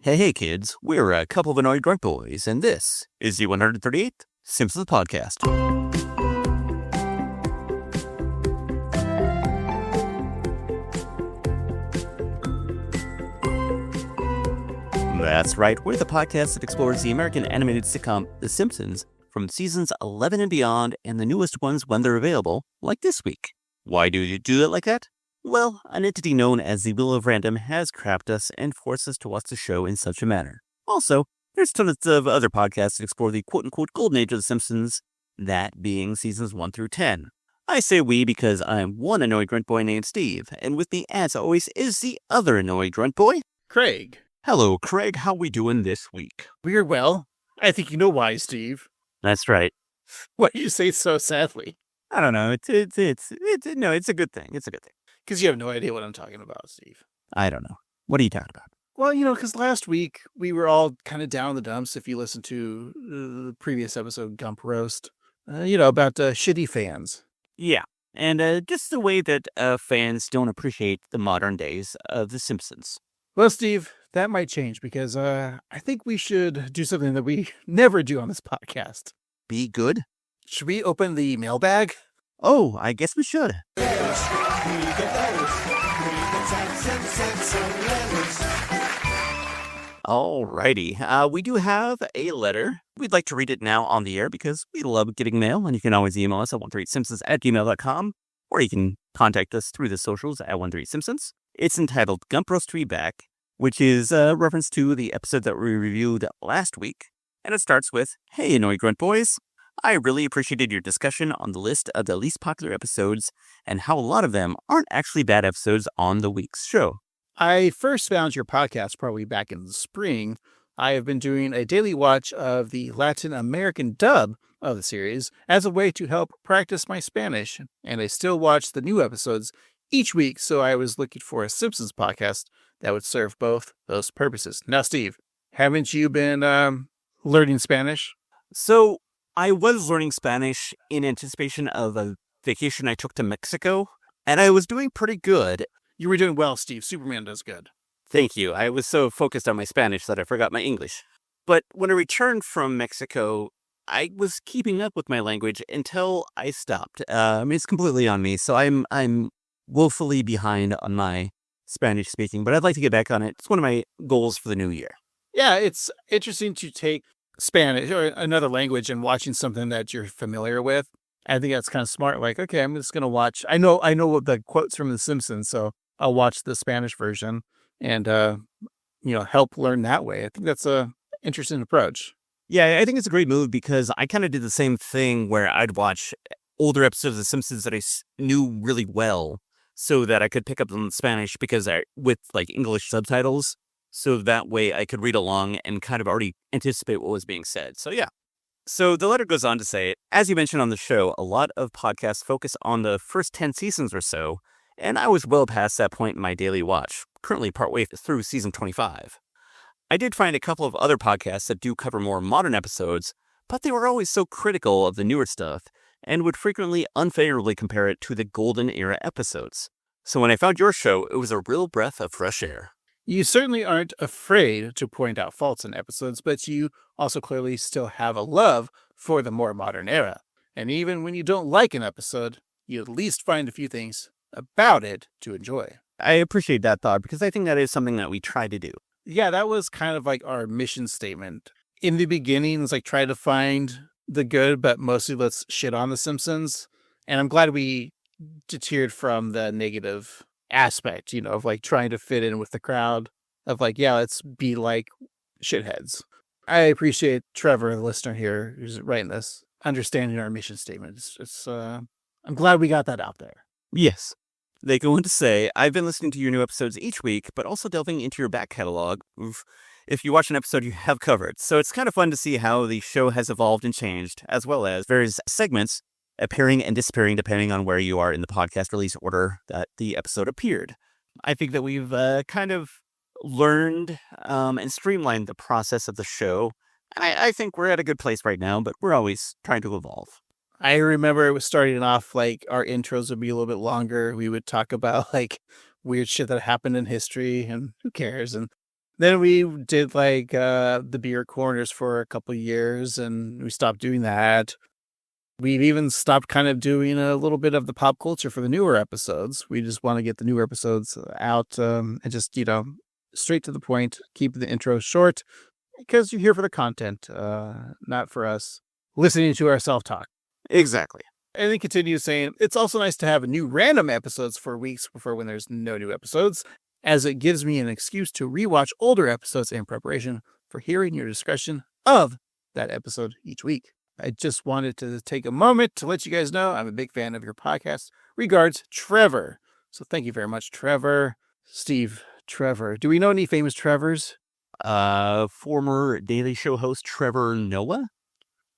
Hey kids, we're a couple of annoyed drunk boys, and this is the 138th Simpsons podcast. That's right, we're the podcast that explores the American animated sitcom The Simpsons from seasons 11 and beyond, and the newest ones when they're available, like this week. Why do you do it like that? Well, an entity known as the Wheel of Random has trapped us and forced us to watch the show in such a manner. Also, there's tons of other podcasts that explore the quote-unquote golden age of The Simpsons, that being seasons 1 through 10. I say we because I'm one annoyed grunt boy named Steve, and with me as always is the other annoyed grunt boy, Craig. Hello, Craig. How we doing this week? We're well. I think you know why, Steve. That's right. Why do you say so sadly? I don't know. It's a good thing. It's a good thing. Because you have no idea what I'm talking about, Steve. I don't know. What are you talking about? Well, because last week we were all kind of down in the dumps. If you listen to the previous episode, Gump Roast, about shitty fans. Yeah. And just the way that fans don't appreciate the modern days of The Simpsons. Well, Steve, that might change because I think we should do something that we never do on this podcast. Be good? Should we open the mailbag? Oh, I guess we should. Alrighty, we do have a letter. We'd like to read it now on the air because we love getting mail, and you can always email us at 138simpsons@gmail.com, or you can contact us through the socials at 138simpsons. It's entitled Gump Roast Back, which is a reference to the episode that we reviewed last week, and it starts with, "Hey, annoyed grunt boys. I really appreciated your discussion on the list of the least popular episodes and how a lot of them aren't actually bad episodes on the week's show. I first found your podcast probably back in the spring. I have been doing a daily watch of the Latin American dub of the series as a way to help practice my Spanish, and I still watch the new episodes each week, so I was looking for a Simpsons podcast that would serve both those purposes. Now, Steve, haven't you been learning Spanish? So, I was learning Spanish in anticipation of a vacation I took to Mexico, and I was doing pretty good. You were doing well, Steve. Superman does good. Thank you. I was so focused on my Spanish that I forgot my English. But when I returned from Mexico, I was keeping up with my language until I stopped. It's completely on me, so I'm woefully behind on my Spanish speaking, but I'd like to get back on it. It's one of my goals for the new year. Yeah, it's interesting to take Spanish or another language and watching something that you're familiar with. I think that's kind of smart. Like, okay, I'm just going to watch. I know what the quotes from The Simpsons, so I'll watch the Spanish version and, help learn that way. I think that's a interesting approach. Yeah, I think it's a great move because I kind of did the same thing where I'd watch older episodes of The Simpsons that I knew really well so that I could pick up on Spanish with like English subtitles. So that way I could read along and kind of already anticipate what was being said. So yeah. So the letter goes on to say, as you mentioned on the show, a lot of podcasts focus on the first 10 seasons or so, and I was well past that point in my daily watch, currently partway through season 25. I did find a couple of other podcasts that do cover more modern episodes, but they were always so critical of the newer stuff and would frequently unfavorably compare it to the golden era episodes. So when I found your show, it was a real breath of fresh air. You certainly aren't afraid to point out faults in episodes, but you also clearly still have a love for the more modern era. And even when you don't like an episode, you at least find a few things about it to enjoy. I appreciate that thought because I think that is something that we try to do. Yeah, that was kind of like our mission statement. In the beginning, it's like try to find the good, but mostly let's shit on The Simpsons. And I'm glad we deterred from the negative aspect, of like trying to fit in with the crowd of like, yeah, let's be like shitheads. I appreciate Trevor, the listener here, who's writing this, understanding our mission statement. I'm glad we got that out there. Yes. They go on to say, I've been listening to your new episodes each week, but also delving into your back catalog. If you watch an episode you have covered. So it's kind of fun to see how the show has evolved and changed, as well as various segments appearing and disappearing depending on where you are in the podcast release order that the episode appeared. I think that we've kind of learned and streamlined the process of the show. And I think we're at a good place right now, but we're always trying to evolve. I remember it was starting off like our intros would be a little bit longer. We would talk about like weird shit that happened in history and who cares. And Then we did like the beer corners for a couple years, and we stopped doing that. We've even stopped kind of doing a little bit of the pop culture for the newer episodes. We just want to get the newer episodes out and just, straight to the point, keep the intro short because you're here for the content, not for us listening to our self-talk. Exactly. And he continues saying, it's also nice to have new random episodes for weeks before when there's no new episodes, as it gives me an excuse to rewatch older episodes in preparation for hearing your discussion of that episode each week. I just wanted to take a moment to let you guys know I'm a big fan of your podcast. Regards, Trevor. So thank you very much, Trevor. Steve, Trevor. Do we know any famous Trevors? Former Daily Show host Trevor Noah?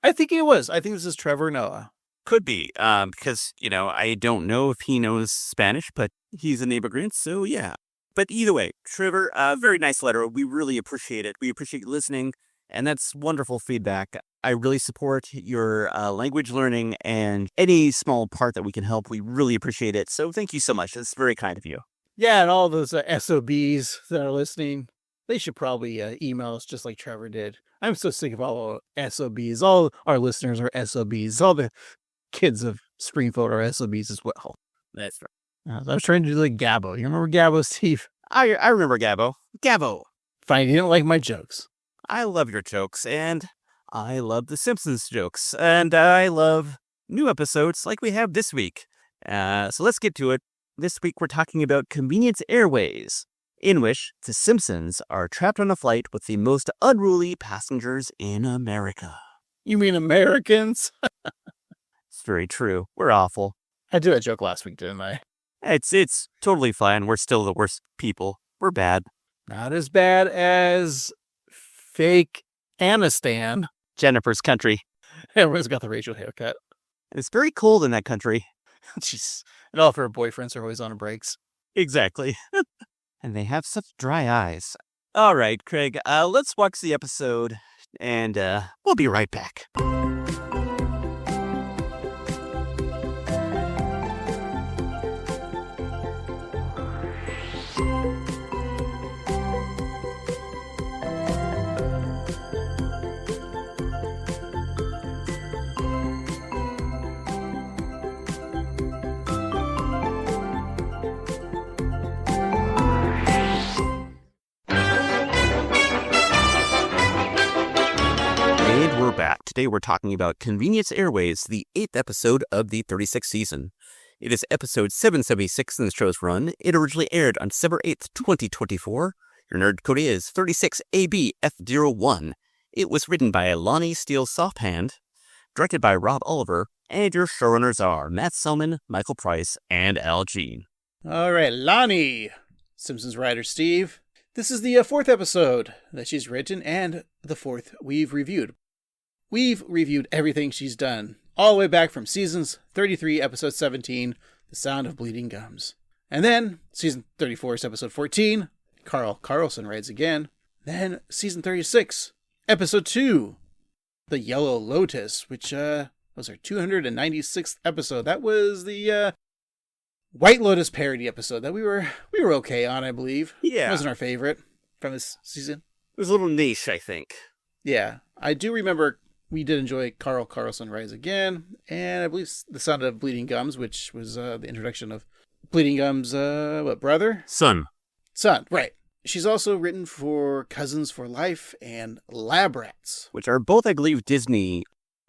I think it was. I think this is Trevor Noah. Could be, because, I don't know if he knows Spanish, but he's an immigrant, so yeah. But either way, Trevor, very nice letter. We really appreciate it. We appreciate you listening, and that's wonderful feedback. I really support your language learning, and any small part that we can help, we really appreciate it. So thank you so much. That's very kind of you. Yeah, and all those SOBs that are listening, they should probably email us just like Trevor did. I'm so sick of all SOBs. All our listeners are SOBs. All the kids of Springfield are SOBs as well. That's right. I was trying to do like Gabbo. You remember Gabbo, Steve? I remember Gabbo. Gabbo. Fine, you didn't like my jokes. I love your jokes, and I love the Simpsons jokes, and I love new episodes like we have this week. So let's get to it. This week we're talking about Convenience Airways, in which the Simpsons are trapped on a flight with the most unruly passengers in America. You mean Americans? It's very true. We're awful. I did a joke last week, didn't I? It's totally fine. We're still the worst people. We're bad. Not as bad as fake Anistan. Jennifer's country. Everyone's got the Rachel haircut. It's very cold in that country. Jeez. And all of her boyfriends are always on breaks. Exactly. And they have such dry eyes. All right, Craig, let's watch the episode, and we'll be right back. And we're back. Today we're talking about Convenience Airways, the 8th episode of the 36th season. It is episode 776 in the show's run. It originally aired on December 8th, 2024. Your nerd code is 36ABF01. It was written by Loni, Steele, Sosthand, directed by Rob Oliver, and your showrunners are Matt Selman, Michael Price, and Al Jean. All right, Loni, Simpsons writer Steve. This is the fourth episode that she's written and the fourth we've reviewed. We've reviewed everything she's done, all the way back from seasons 33, episode 17, The Sound of Bleeding Gums. And then season 34 is episode 14, Carl Carlson writes again. Then season 36, episode 2, The Yellow Lotus, which was our 296th episode. That was the White Lotus parody episode that we were okay on, I believe. Yeah. It wasn't our favorite from this season. It was a little niche, I think. Yeah. I do remember we did enjoy Carl Carlson Rise Again, and I believe The Sound of Bleeding Gums, which was the introduction of Bleeding Gums' brother? Son, right. She's also written for Cousins for Life and Lab Rats. which are both, I believe, Disney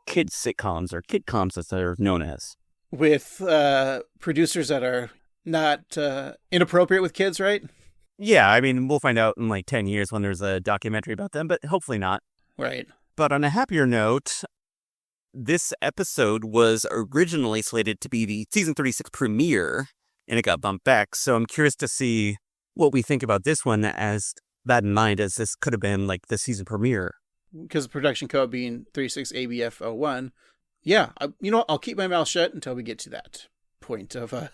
kids sitcoms, or kidcoms as they're known as. With producers that are not inappropriate with kids, right? Yeah, I mean, we'll find out in like 10 years when there's a documentary about them, but hopefully not. Right. But on a happier note, this episode was originally slated to be the season 36 premiere, and it got bumped back. So I'm curious to see what we think about this one, as that in mind, as this could have been like the season premiere. Because the production code being 36ABF01. Yeah, I'll keep my mouth shut until we get to that point of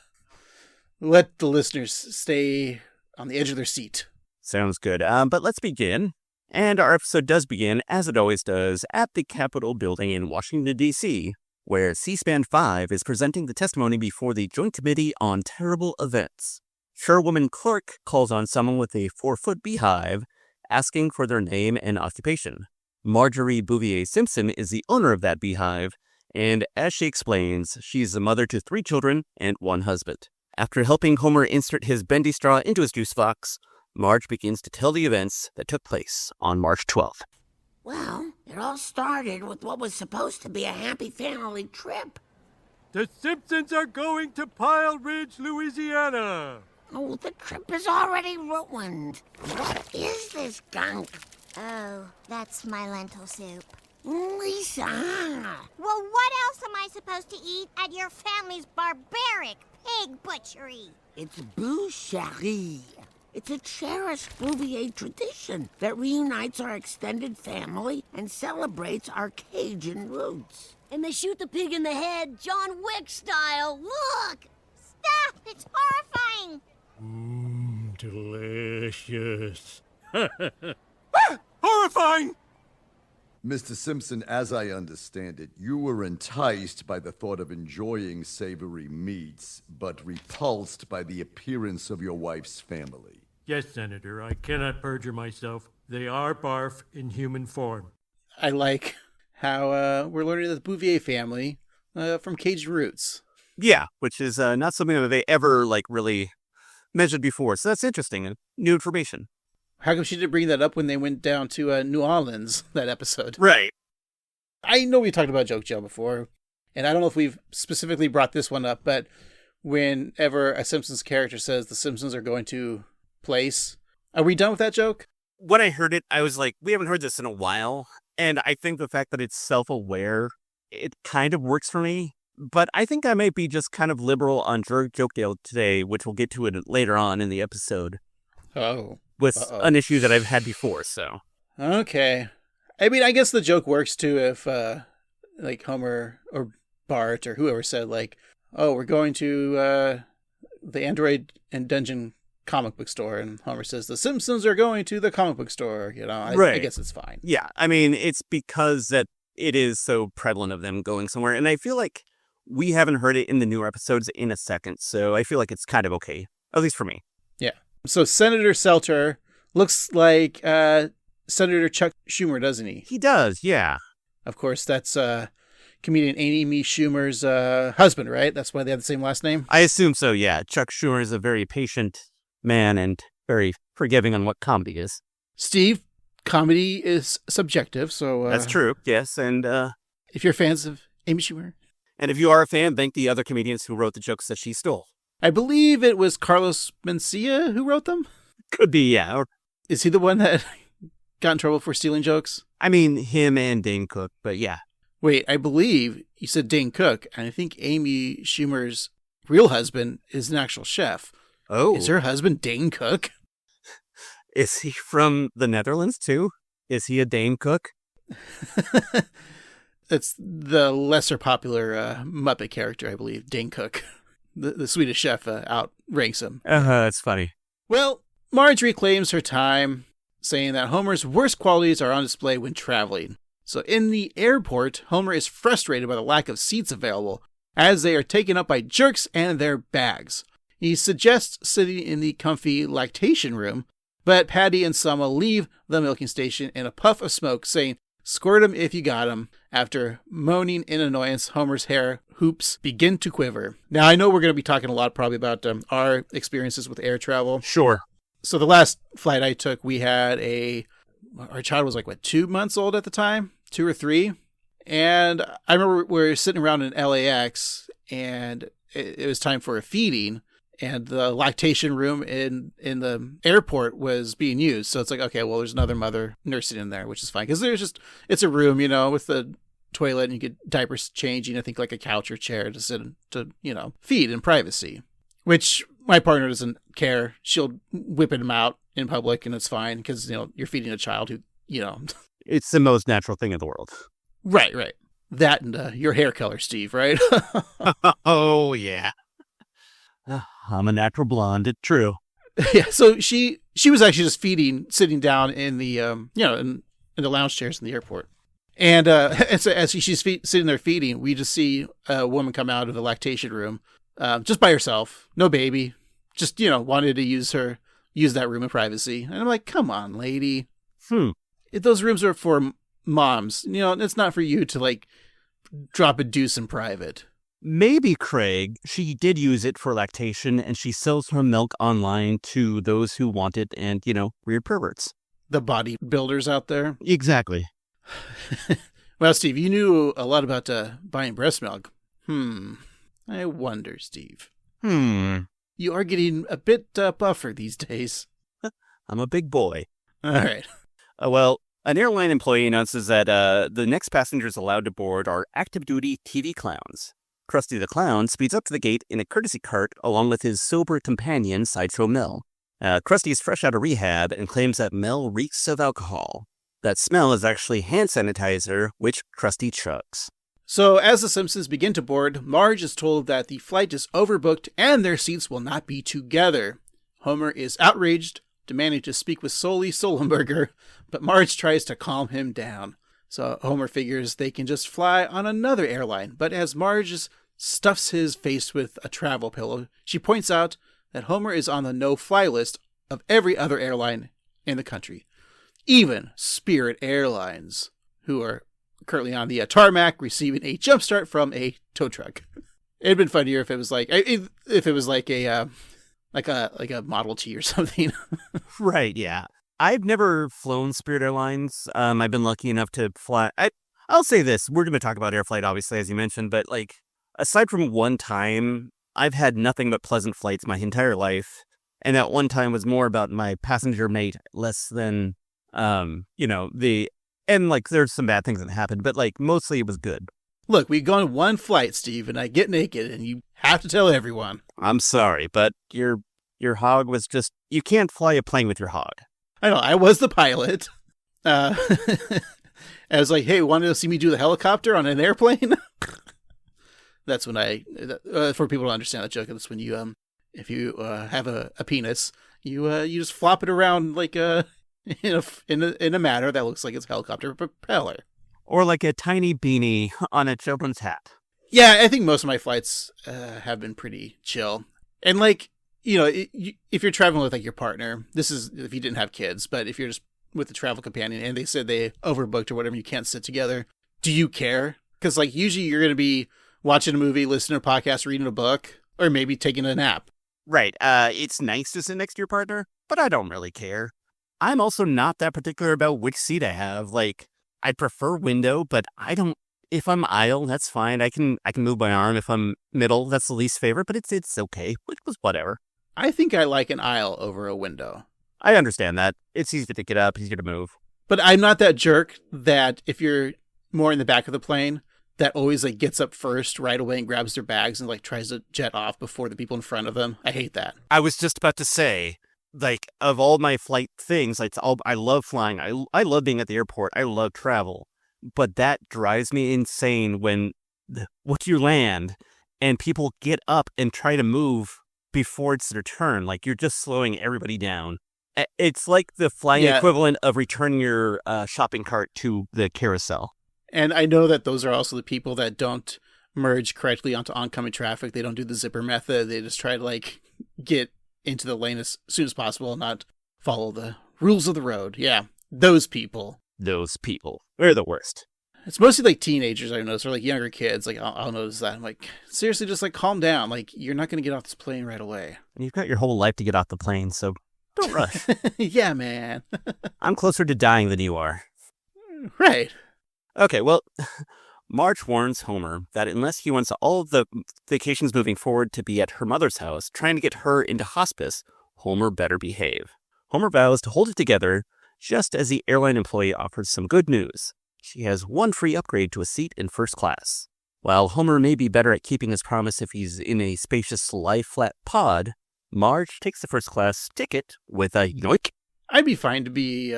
let the listeners stay on the edge of their seat. Sounds good. But let's begin. And our episode does begin, as it always does, at the Capitol building in Washington, D.C., where C-SPAN 5 is presenting the testimony before the Joint Committee on Terrible Events. Chairwoman Clark calls on someone with a 4-foot beehive asking for their name and occupation. Marjorie Bouvier Simpson is the owner of that beehive, and as she explains, she's a mother to 3 children and 1 husband. After helping Homer insert his bendy straw into his juice box, Marge begins to tell the events that took place on March 12th. Well, it all started with what was supposed to be a happy family trip. The Simpsons are going to Pile Ridge, Louisiana. Oh, the trip is already ruined. What is this gunk? Oh, that's my lentil soup. Lisa! Well, what else am I supposed to eat at your family's barbaric pig butchery? It's boucherie. It's a cherished Bouvier tradition that reunites our extended family and celebrates our Cajun roots. And they shoot the pig in the head, John Wick style. Look! Stop! It's horrifying! Delicious. Horrifying! Mr. Simpson, as I understand it, you were enticed by the thought of enjoying savory meats, but repulsed by the appearance of your wife's family. Yes, Senator, I cannot perjure myself. They are barf in human form. I like how we're learning the Bouvier family from Cajun roots. Yeah, which is not something that they ever, really mentioned before. So that's interesting and new information. How come she didn't bring that up when they went down to New Orleans, that episode? Right. I know we talked about Joke Jail before, and I don't know if we've specifically brought this one up, but whenever a Simpsons character says the Simpsons are going to place, are we done with that joke? When I heard it, I was like, we haven't heard this in a while. And I think the fact that it's self-aware, it kind of works for me. But I think I might be just kind of liberal on Joke Jail today, which we'll get to it later on in the episode. Oh. With an issue that I've had before, so. Okay. I mean, I guess the joke works too if, Homer or Bart or whoever said, oh, we're going to the Android and Dungeon comic book store, and Homer says, the Simpsons are going to the comic book store, Right. I guess it's fine. Yeah, I mean, it's because that it is so prevalent of them going somewhere, and I feel like we haven't heard it in the newer episodes in a second, so I feel like it's kind of okay, at least for me. Yeah. So Senator Seltzer looks like Senator Chuck Schumer, doesn't he? He does, yeah. Of course, that's comedian Amy Schumer's husband, right? That's why they have the same last name? I assume so, yeah. Chuck Schumer is a very patient man and very forgiving on what comedy is. Steve, comedy is subjective, so... That's true, yes, and... if you're fans of Amy Schumer... And if you are a fan, thank the other comedians who wrote the jokes that she stole. I believe it was Carlos Mencia who wrote them? Could be, yeah. Or, is he the one that got in trouble for stealing jokes? I mean, him and Dane Cook, but yeah. Wait, I believe you said Dane Cook, and I think Amy Schumer's real husband is an actual chef. Oh. Is her husband Dane Cook? Is he from the Netherlands, too? Is he a Dane Cook? It's the lesser popular Muppet character, I believe, Dane Cook. The Swedish chef outranks him. That's funny. Well, Marjorie claims her time, saying that Homer's worst qualities are on display when traveling. So in the airport, Homer is frustrated by the lack of seats available, as they are taken up by jerks and their bags. He suggests sitting in the comfy lactation room, but Patty and Selma leave the milking station in a puff of smoke, saying, "Squirt 'em if you got 'em." After moaning in annoyance, Homer's hair hoops begin to quiver. Now, I know we're going to be talking a lot probably about our experiences with air travel. Sure. So the last flight I took, we had our child was 2 months old at the time, 2 or 3. And I remember we were sitting around in LAX and it was time for a feeding. And the lactation room in the airport was being used. So it's okay, well, there's another mother nursing in there, which is fine. Because it's a room, with the toilet and you get diapers changing, I think a couch or chair to sit to, feed in privacy. Which my partner doesn't care. She'll whip him out in public and it's fine because, you're feeding a child who, It's the most natural thing in the world. Right. That and your hair color, Steve, right? Oh, yeah. I'm a natural blonde. It's true. Yeah, so she was actually just sitting down in the in the lounge chairs in the airport, and so as she's sitting there feeding, we just see a woman come out of the lactation room, just by herself, no baby, just wanted to use that room in privacy, and I'm like, come on, lady, Those rooms are for moms. You know, it's not for you to, like, drop a deuce in private. Maybe, Craig, she did use it for lactation, and she sells her milk online to those who want it and, weird perverts. The bodybuilders out there. Exactly. Well, Steve, you knew a lot about buying breast milk. I wonder, Steve. You are getting a bit buffer these days. I'm a big boy. All right. Well, an airline employee announces that the next passengers allowed to board are active-duty TV clowns. Krusty the Clown speeds up to the gate in a courtesy cart along with his sober companion, Sideshow Mel. Krusty is fresh out of rehab and claims that Mel reeks of alcohol. That smell is actually hand sanitizer, which Krusty chugs. So, as the Simpsons begin to board, Marge is told that the flight is overbooked and their seats will not be together. Homer is outraged, demanding to speak with Sully Sullenberger, but Marge tries to calm him down. So Homer figures they can just fly on another airline, but as Marge stuffs his face with a travel pillow, she points out that Homer is on the no-fly list of every other airline in the country. Even Spirit Airlines, who are currently on the tarmac receiving a jump start from a tow truck. It'd been funnier if it was like a Model T or something. Right, yeah. I've never flown Spirit Airlines. I've been lucky enough to fly. I'll say this. We're going to talk about air flight, obviously, as you mentioned. But, aside from one time, I've had nothing but pleasant flights my entire life. And that one time was more about my passenger mate, less than, there's some bad things that happened. But, mostly it was good. Look, we go on one flight, Steve, and I get naked, and you have to tell everyone. I'm sorry, but your hog was just... You can't fly a plane with your hog. I know, I was the pilot. I was like, hey, want to see me do the helicopter on an airplane? That's when for people to understand that joke, that's when you, if you have a penis, you just flop it around in a manner that looks like it's a helicopter propeller. Or like a tiny beanie on a children's hat. Yeah, I think most of my flights have been pretty chill. And if you're traveling with your partner, this is if you didn't have kids, but if you're just with a travel companion and they said they overbooked or whatever, you can't sit together, do you care? Because usually you're going to be watching a movie, listening to a podcast, reading a book, or maybe taking a nap. Right. It's nice to sit next to your partner, but I don't really care. I'm also not that particular about which seat I have. I'd prefer window, but I don't. If I'm aisle, that's fine. I can move my arm. If I'm middle, that's the least favorite, but it's okay. It was whatever. I think I like an aisle over a window. I understand that. It's easy to get up, easier to move. But I'm not that jerk that if you're more in the back of the plane, that always gets up first right away and grabs their bags and tries to jet off before the people in front of them. I hate that. I was just about to say, of all my flight things, I love flying. I love being at the airport. I love travel. But that drives me insane when you land and people get up and try to move before it's their turn. You're just slowing everybody down. It's like the flying equivalent of returning your shopping cart to the carousel. And I know that those are also the people that don't merge correctly onto oncoming traffic. They don't do the zipper method. They just try to get into the lane as soon as possible and not follow the rules of the road. Yeah, those people. Those people. They're the worst. It's mostly teenagers, I notice, or younger kids. I'll notice that. I'm seriously, just calm down. You're not going to get off this plane right away. And you've got your whole life to get off the plane, so don't rush. Yeah, man. I'm closer to dying than you are. Right. Okay, well, Marge warns Homer that unless he wants all of the vacations moving forward to be at her mother's house, trying to get her into hospice, Homer better behave. Homer vows to hold it together, just as the airline employee offers some good news. She has one free upgrade to a seat in first class. While Homer may be better at keeping his promise if he's in a spacious lie-flat pod, Marge takes the first class ticket with a yoink. I'd be fine to be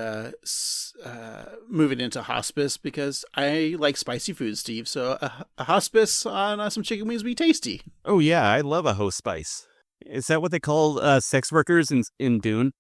moving into hospice because I like spicy food, Steve. So a hospice on some chicken wings would be tasty. Oh yeah, I love a host spice. Is that what they call sex workers in Dune?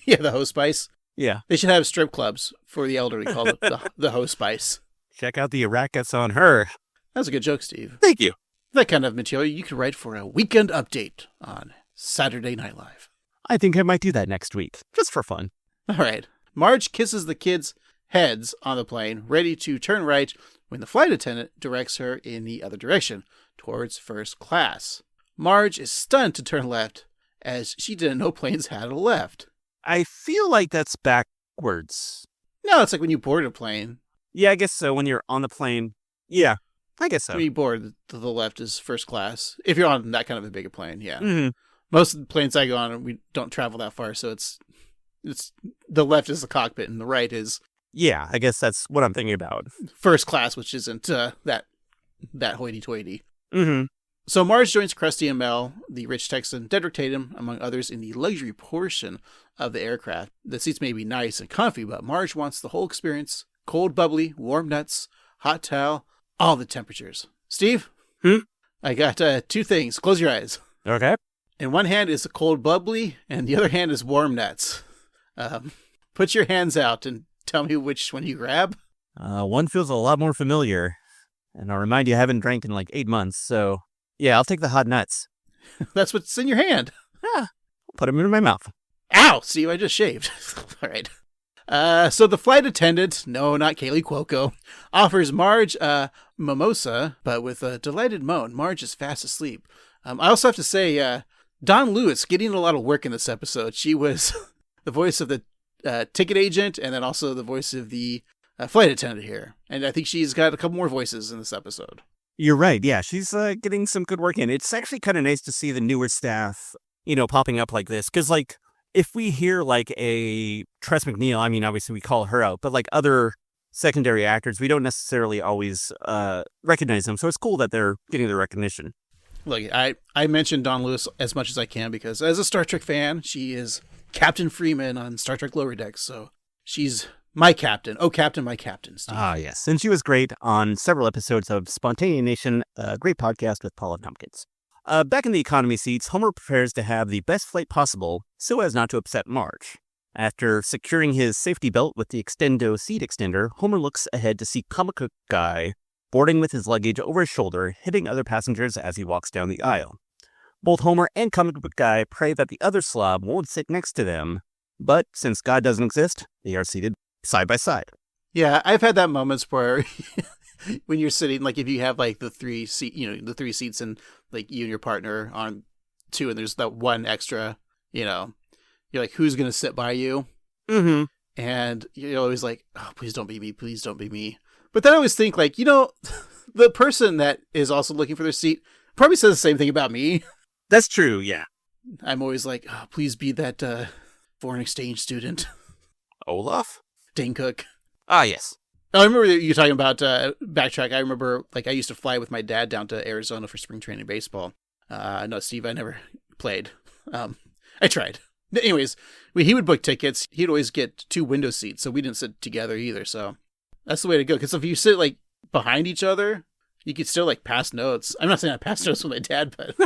Yeah, the host spice. Yeah. They should have strip clubs for the elderly called the host spice. Check out the rackets on her. That's a good joke, Steve. Thank you. That kind of material you could write for a weekend update on Saturday Night Live. I think I might do that next week, just for fun. All right. Marge kisses the kids' heads on the plane, ready to turn right when the flight attendant directs her in the other direction, towards first class. Marge is stunned to turn left, as she didn't know planes had a left. I feel like that's backwards. No, it's like when you board a plane. Yeah, I guess so. When you're on the plane. Yeah, I guess so. When you board, the left is first class. If you're on that kind of a bigger plane, yeah. Mm-hmm. Most of the planes I go on, we don't travel that far, so it's the left is the cockpit and the right is Yeah, I guess that's what I'm thinking about. first class, which isn't that hoity-toity. Mm-hmm. So Marge joins Krusty and Mel, the rich Texan, Dedrick Tatum, among others, in the luxury portion of the aircraft. The seats may be nice and comfy, but Marge wants the whole experience. Cold bubbly, warm nuts, hot towel, all the temperatures. Steve? I got two things. Close your eyes. Okay. In one hand is a cold bubbly, and the other hand is warm nuts. Put your hands out and tell me which one you grab. One feels a lot more familiar. And I'll remind you, I haven't drank in like 8 months, so yeah, I'll take the hot nuts. That's what's in your hand. Yeah, I'll put them in my mouth. Ow! Steve, I just shaved. All right. So the flight attendant, no, not Kaylee Cuoco, offers Marge a mimosa, but with a delighted moan, Marge is fast asleep. I also have to say, Dawn Lewis getting a lot of work in this episode. She was the voice of the ticket agent and then also the voice of the flight attendant here. And I think she's got a couple more voices in this episode. You're right. Yeah, she's getting some good work in. It's actually kind of nice to see the newer staff, popping up like this. Because, like, if we hear, like, a Tress MacNeille, I mean, obviously we call her out, but, like, other secondary actors, we don't necessarily always recognize them. So it's cool that they're getting the recognition. Look, I mentioned Dawn Lewis as much as I can because as a Star Trek fan, she is Captain Freeman on Star Trek Lower Decks. So she's my captain. Oh, Captain, my captain, Steve. Ah, yes. And she was great on several episodes of Spontaneous Nation, a great podcast with Paula Tompkins. Back in the economy seats, Homer prepares to have the best flight possible so as not to upset Marge. After securing his safety belt with the Extendo seat extender, Homer looks ahead to see Comic Book Guy boarding with his luggage over his shoulder, hitting other passengers as he walks down the aisle. Both Homer and Comic Book Guy pray that the other slob won't sit next to them, but since God doesn't exist, they are seated side by side. Yeah, I've had that moments where when you're sitting, like if you have like the three seats and like you and your partner on two and there's that one extra, you're like, who's going to sit by you? Mm-hmm. And you're always like, oh, please don't be me. Please don't be me. But then I always think like, the person that is also looking for their seat probably says the same thing about me. That's true, yeah. I'm always like, oh, please be that foreign exchange student. Olaf? Dane Cook. Ah, yes. I remember you talking about backtrack. I remember like I used to fly with my dad down to Arizona for spring training baseball. No, Steve, I never played. I tried. Anyways, he would book tickets. He'd always get 2 window seats, so we didn't sit together either. So that's the way to go. Because if you sit like behind each other, you could still like pass notes. I'm not saying I passed notes with my dad, but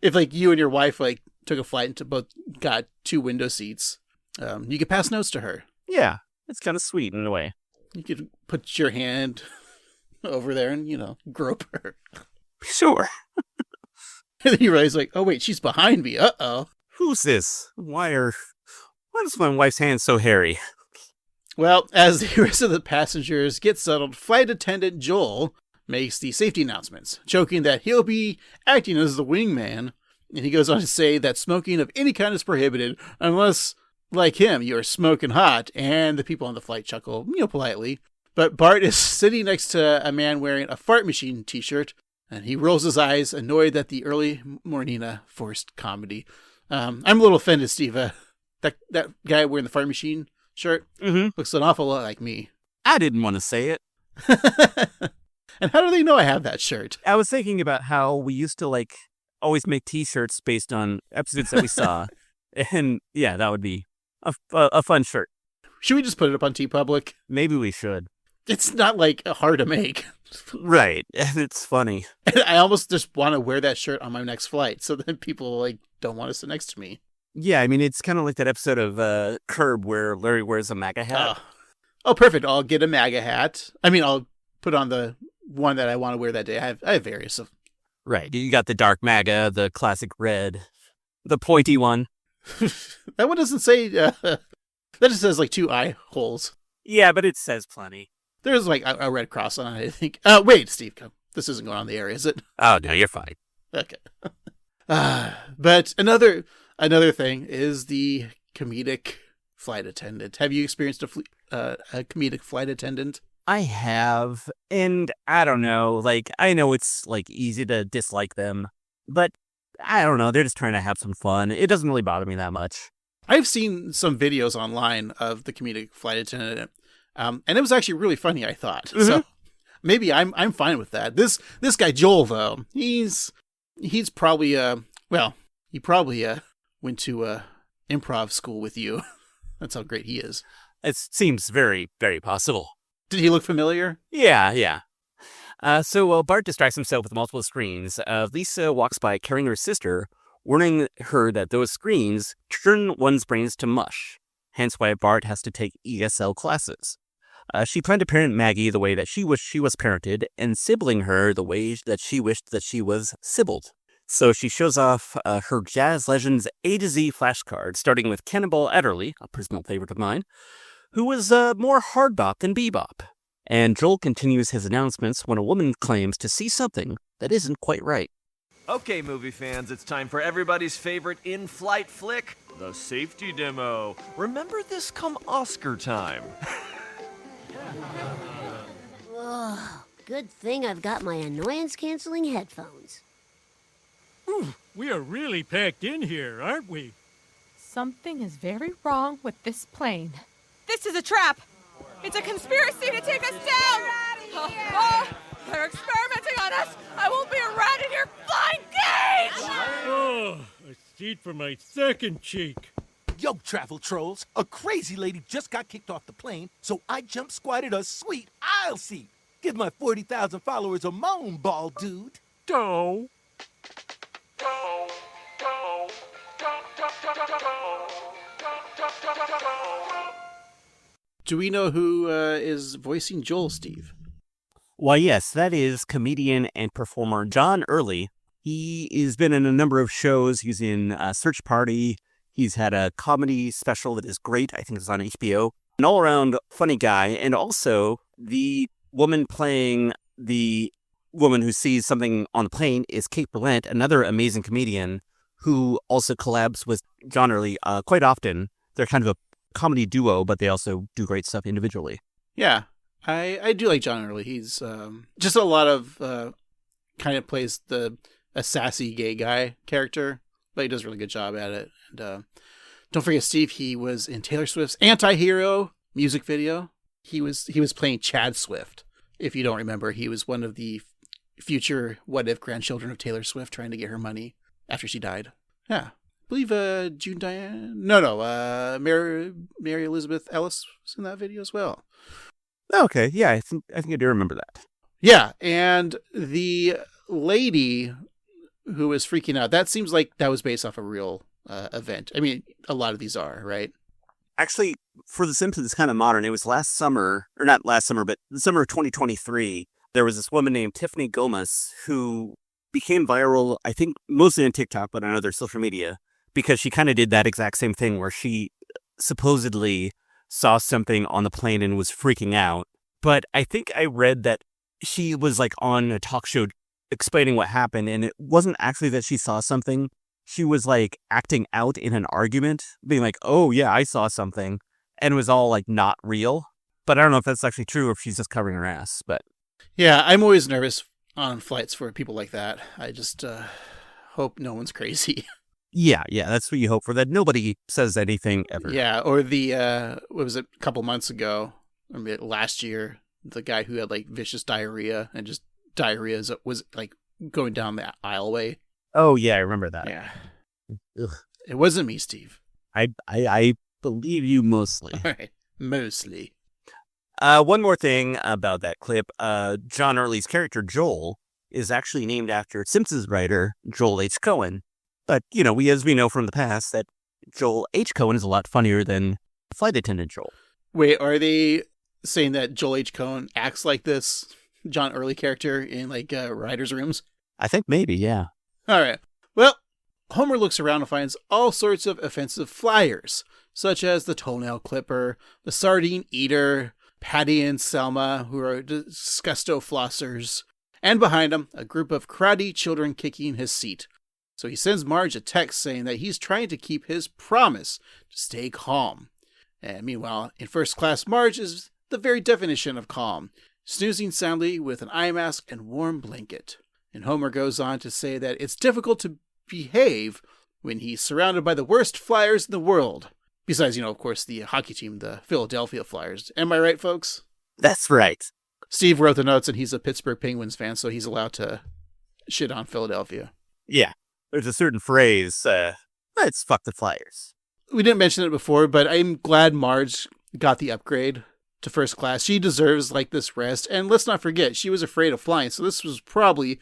if like you and your wife like took a flight and both got 2 window seats, you could pass notes to her. Yeah, it's kind of sweet in a way. You could put your hand over there and, grope her. Sure. And then you realize, like, oh, wait, she's behind me. Uh-oh. Who's this? Why is my wife's hand so hairy? Well, as the rest of the passengers get settled, flight attendant Joel makes the safety announcements, joking that he'll be acting as the wingman. And he goes on to say that smoking of any kind is prohibited unless, like him, you're smoking hot. And the people on the flight chuckle, politely. But Bart is sitting next to a man wearing a fart machine t-shirt, and he rolls his eyes, annoyed that the early morning forced comedy. I'm a little offended, Steve. That guy wearing the fart machine shirt looks an awful lot like me. I didn't want to say it. And how do they know I have that shirt? I was thinking about how we used to like always make t-shirts based on episodes that we saw. And yeah, that would be a fun shirt. Should we just put it up on TeePublic? Maybe we should. It's not like hard to make. Right. And it's funny. And I almost just want to wear that shirt on my next flight so then people like don't want to sit next to me. Yeah, I mean, it's kind of like that episode of Curb where Larry wears a MAGA hat. Oh, perfect. I'll get a MAGA hat. I mean, I'll put on the one that I want to wear that day. I have various of. Right. You got the dark MAGA, the classic red, the pointy one. That one doesn't say That just says like 2 eye holes. Yeah, but it says plenty. There's like a red cross on it, I think. Wait, Steve, come. This isn't going on the air, is it? Oh, no, you're fine. Okay. But another thing is the comedic flight attendant. Have you experienced a comedic flight attendant? I have, and I don't know, like, I know it's, like, easy to dislike them, but I don't know, they're just trying to have some fun. It doesn't really bother me that much. I've seen some videos online of the comedic flight attendant, and it was actually really funny, I thought. Mm-hmm. So maybe I'm fine with that. This guy Joel, though, he's probably he probably went to improv school with you. That's how great he is. It seems very, very possible. Did he look familiar? Yeah. So Bart distracts himself with multiple screens. Lisa walks by carrying her sister, warning her that those screens turn one's brains to mush, hence why Bart has to take ESL classes. She planned to parent Maggie the way that she wished she was parented, and sibling her the way that she wished that she was sibbled. So she shows off her Jazz Legends A to Z flashcard, starting with Cannonball Adderley, a personal favorite of mine, who was more hard bop than bebop. And Joel continues his announcements when a woman claims to see something that isn't quite right. Okay, movie fans, it's time for everybody's favorite in-flight flick, the safety demo. Remember this come Oscar time. Oh, good thing I've got my annoyance-canceling headphones. We are really packed in here, aren't we? Something is very wrong with this plane. This is a trap! It's a conspiracy to take us down! Oh, they're experimenting on us! I won't be a rat in your flying cage! Oh, a seat for my second cheek. Yo, travel trolls, a crazy lady just got kicked off the plane, so I jump squatted a sweet aisle seat. Give my 40,000 followers a moan, ball dude. Doe. Do we know who is voicing Joel, Steve? Why, yes, that is comedian and performer John Early. He has been in a number of shows. He's in Search Party. He's had a comedy special that is great. I think it's on HBO. An all-around funny guy. And also, the woman playing the woman who sees something on the plane is Kate Berlant, another amazing comedian who also collabs with John Early quite often. They're kind of a comedy duo, but they also do great stuff individually. Yeah, I do like John Early. He's just a lot of kind of plays a sassy gay guy character, but he does a really good job at it. And don't forget, Steve, he was in Taylor Swift's Anti-Hero music video. He was playing Chad Swift. If you don't remember, he was one of the future what-if grandchildren of Taylor Swift trying to get her money after she died. Yeah. I believe June Diane... No. Mary Elizabeth Ellis was in that video as well. Okay, yeah, I think I do remember that. Yeah, and the lady who was freaking out, that seems like that was based off a real event. I mean, a lot of these are, right? Actually, for The Simpsons, it's kind of modern. It was last summer, or not last summer, but the summer of 2023. There was this woman named Tiffany Gomez who became viral, I think, mostly on TikTok, but on other social media, because she kind of did that exact same thing where she supposedly saw something on the plane and was freaking out. But I think I read that she was like on a talk show explaining what happened, and it wasn't actually that she saw something. She was like acting out in an argument, being like, oh yeah, I saw something, and it was all like not real. But I don't know if that's actually true or if she's just covering her ass. But yeah, I'm always nervous on flights for people like that. I just hope no one's crazy. Yeah, that's what you hope for, that nobody says anything ever. Yeah, or the, what was it, a couple months ago, I mean, last year, the guy who had like vicious diarrhea and just diarrhea was like going down the aisleway. Oh, yeah, I remember that. Yeah. Ugh. It wasn't me, Steve. I believe you mostly. All right, mostly. One more thing about that clip. John Early's character, Joel, is actually named after Simpsons writer Joel H. Cohen. But, you know, as we know from the past, that Joel H. Cohen is a lot funnier than flight attendant Joel. Wait, are they saying that Joel H. Cohen acts like this John Early character in, like, writers' rooms? I think maybe, yeah. All right. Well, Homer looks around and finds all sorts of offensive flyers. such as the toenail clipper, the sardine eater, Patty and Selma, who are disgusto flossers, and behind him, a group of crowdy children kicking his seat. So he sends Marge a text saying that he's trying to keep his promise to stay calm. And meanwhile, in first class, Marge is the very definition of calm, snoozing soundly with an eye mask and warm blanket. And Homer goes on to say that it's difficult to behave when he's surrounded by the worst Flyers in the world. Besides, of course, the hockey team, the Philadelphia Flyers. Am I right, folks? That's right. Steve wrote the notes, and he's a Pittsburgh Penguins fan, so he's allowed to shit on Philadelphia. Yeah. There's a certain phrase, let's fuck the Flyers. We didn't mention it before, but I'm glad Marge got the upgrade to first class. She deserves, this rest. And let's not forget, she was afraid of flying, so this was probably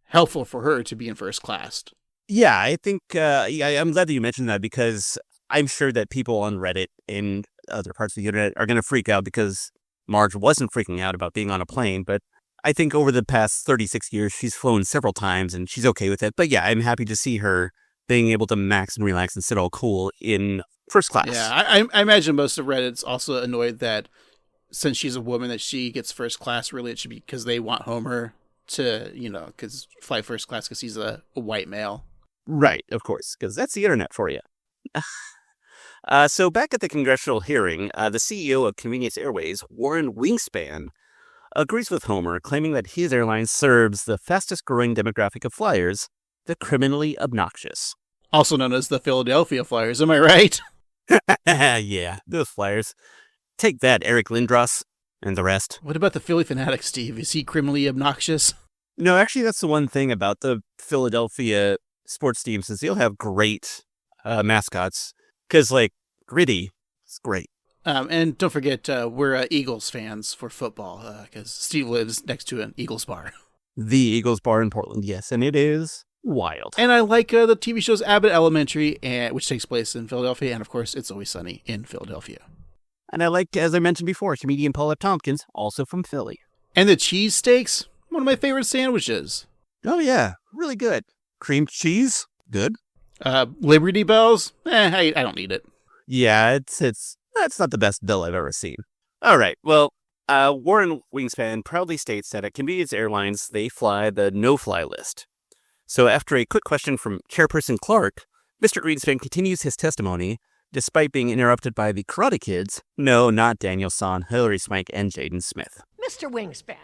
helpful for her to be in first class. Yeah, I think, I'm glad that you mentioned that, because I'm sure that people on Reddit and other parts of the internet are going to freak out because Marge wasn't freaking out about being on a plane. But I think over the past 36 years, she's flown several times and she's okay with it. But yeah, I'm happy to see her being able to max and relax and sit all cool in first class. Yeah, I imagine most of Reddit's also annoyed that since she's a woman that she gets first class. Really, it should be because they want Homer to, because fly first class because he's a white male. Right, of course, because that's the internet for you. So back at the congressional hearing, the CEO of Convenience Airways, Warren Wingspan, agrees with Homer, claiming that his airline serves the fastest-growing demographic of flyers, the criminally obnoxious. Also known as the Philadelphia Flyers, am I right? Yeah, those flyers. Take that, Eric Lindros, and the rest. What about the Philly Fanatic, Steve? Is he criminally obnoxious? No, actually, that's the one thing about the Philadelphia sports teams is they'll have great mascots. Because, Gritty is great. And don't forget, we're Eagles fans for football, because Steve lives next to an Eagles bar. The Eagles bar in Portland, yes, and it is wild. And I like the TV shows Abbott Elementary, which takes place in Philadelphia, and of course, It's Always Sunny in Philadelphia. And I like, as I mentioned before, comedian Paul F. Tompkins, also from Philly. And the cheese steaks, one of my favorite sandwiches. Oh yeah, really good. Cream cheese, good. Liberty Bells, I don't need it. Yeah, that's not the best bill I've ever seen. All right, well, Warren Wingspan proudly states that at Convenience Airlines, they fly the no-fly list. So after a quick question from Chairperson Clark, Mr. Greenspan continues his testimony, despite being interrupted by the Karate Kids. No, not Daniel San, Hilary Swank, and Jaden Smith. Mr. Wingspan,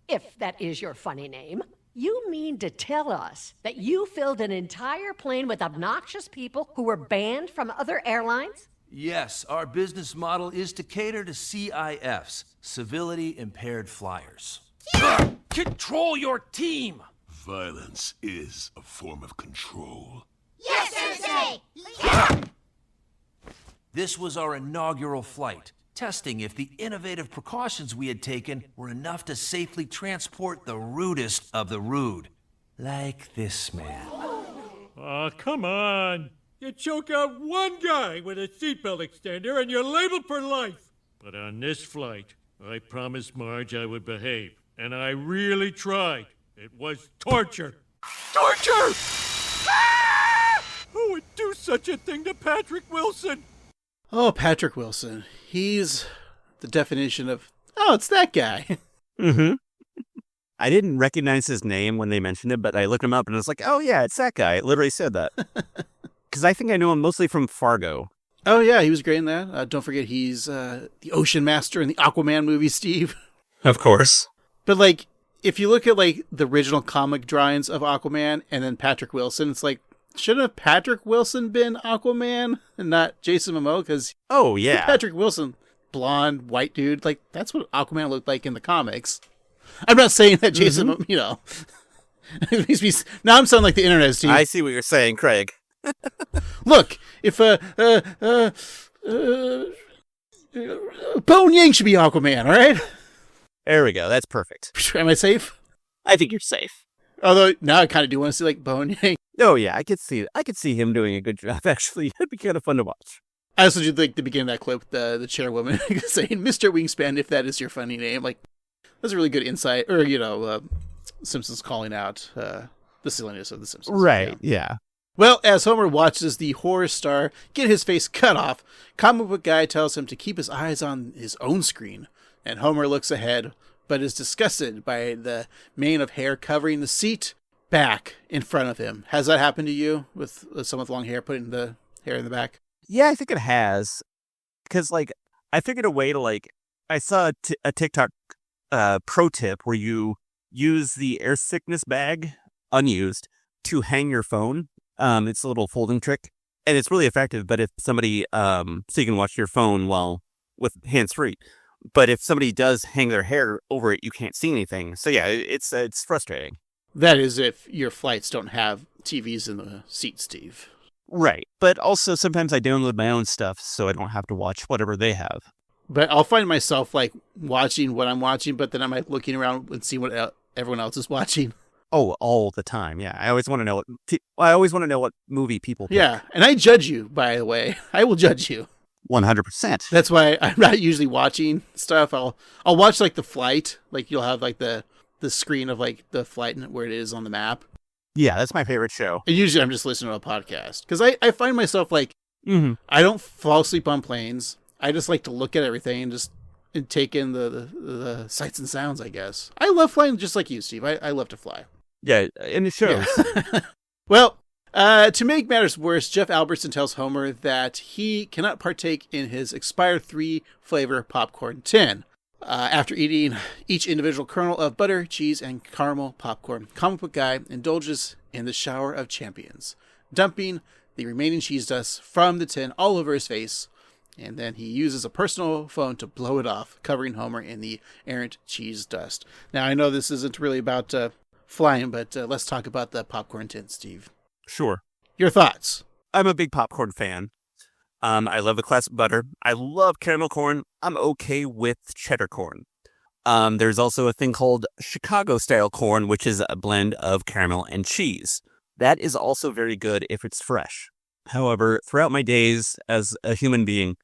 if that is your funny name, you mean to tell us that you filled an entire plane with obnoxious people who were banned from other airlines? Yes, our business model is to cater to CIFs, civility impaired flyers. Control your team! Violence is a form of control. Yes, Sensei! This was our inaugural flight, testing if the innovative precautions we had taken were enough to safely transport the rudest of the rude. Like this man. Oh, come on. You choke out one guy with a seatbelt extender and you're labeled for life. But on this flight, I promised Marge I would behave. And I really tried. It was torture. Torture! Ah! Who would do such a thing to Patrick Wilson? Oh, Patrick Wilson. He's the definition of, it's that guy. Mm-hmm. I didn't recognize his name when they mentioned it, but I looked him up and I was like, oh yeah, it's that guy. It literally said that. Because I think I know him mostly from Fargo. Oh yeah, he was great in that. Don't forget he's the Ocean Master in the Aquaman movie, Steve. Of course. But if you look at the original comic drawings of Aquaman and then Patrick Wilson, it's shouldn't have Patrick Wilson been Aquaman and not Jason Momoa? Because Patrick Wilson, blonde, white dude, that's what Aquaman looked like in the comics. I'm not saying that Jason, now I'm sounding like the internet, Steve. I see what you're saying, Craig. Look, if Bone Yang should be Aquaman, all right? There we go. That's perfect. Am I safe? I think you're safe. Although now I kind of do want to see Bone Yang. Oh yeah, I could see him doing a good job. Actually, it'd be kind of fun to watch. I also do like the beginning of that clip, the chairwoman saying, "Mr. Wingspan, if that is your funny name." That's a really good insight, or Simpsons calling out the silliness of the Simpsons. Right? Yeah. Well, as Homer watches the horror star get his face cut off, comic book guy tells him to keep his eyes on his own screen. And Homer looks ahead, but is disgusted by the mane of hair covering the seat back in front of him. Has that happened to you with someone with long hair putting the hair in the back? Yeah, I think it has. Because, like, I figured a way to, like, I saw a TikTok pro tip where you use the air sickness bag, unused, to hang your phone. It's a little folding trick, and it's really effective. But if somebody, so you can watch your phone while with hands free. But if somebody does hang their hair over it, you can't see anything. So yeah, it's frustrating. That is if your flights don't have TVs in the seat, Steve. Right. But also sometimes I download my own stuff so I don't have to watch whatever they have. But I'll find myself like watching what I'm watching, but then I'm like looking around and see what everyone else is watching. Oh, all the time. Yeah. I always want to know what movie people pick. Yeah. And I judge you, by the way. I will judge you. 100%. That's why I'm not usually watching stuff. I'll watch like the flight. Like you'll have like the screen of like the flight and where it is on the map. Yeah, that's my favorite show. And usually I'm just listening to a podcast. Because I find myself like, I don't fall asleep on planes. I just like to look at everything and take in the sights and sounds, I guess. I love flying just like you, Steve. I love to fly. Yeah, and it shows. Yeah. Well, to make matters worse, Jeff Albertson tells Homer that he cannot partake in his expired 3-flavor popcorn tin. After eating each individual kernel of butter, cheese, and caramel popcorn, comic book guy indulges in the shower of champions, dumping the remaining cheese dust from the tin all over his face, and then he uses a personal phone to blow it off, covering Homer in the errant cheese dust. Now, I know this isn't really about flying, but let's talk about the popcorn tin, Steve. Sure. Your thoughts? I'm a big popcorn fan. I love the classic butter. I love caramel corn. I'm okay with cheddar corn. There's also a thing called Chicago-style corn, which is a blend of caramel and cheese. That is also very good if it's fresh. However, throughout my days as a human being,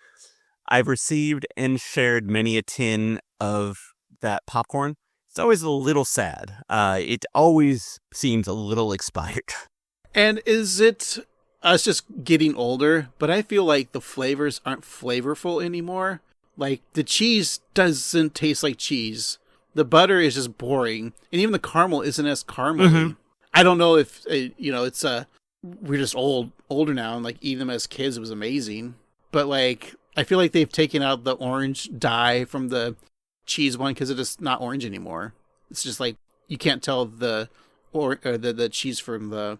I've received and shared many a tin of that popcorn. It's always a little sad. It always seems a little expired. And is it us just getting older? But I feel like the flavors aren't flavorful anymore. Like, the cheese doesn't taste like cheese. The butter is just boring. And even the caramel isn't as caramely. Mm-hmm. I don't know if, it's we're just older now. And, like, eating them as kids, it was amazing. But, like, I feel like they've taken out the orange dye from the cheese one because it is not orange anymore. It's just, like, you can't tell the cheese from the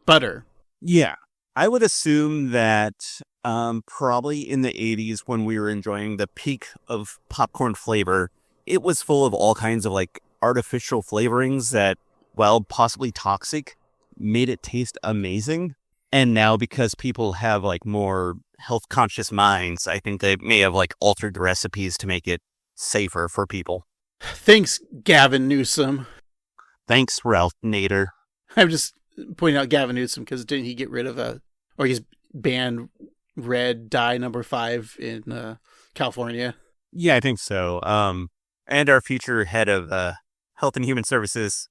butter. Yeah. I would assume that probably in the 80s when we were enjoying the peak of popcorn flavor, it was full of all kinds of like artificial flavorings that, well, possibly toxic, made it taste amazing. And now because people have like more health conscious minds, I think they may have like altered the recipes to make it safer for people. Thanks, Gavin Newsom. Thanks, Ralph Nader. I'm just pointing out Gavin Newsom because didn't he get rid of he's banned red dye number 5 in California? Yeah, I think so. And our future head of Health and Human Services,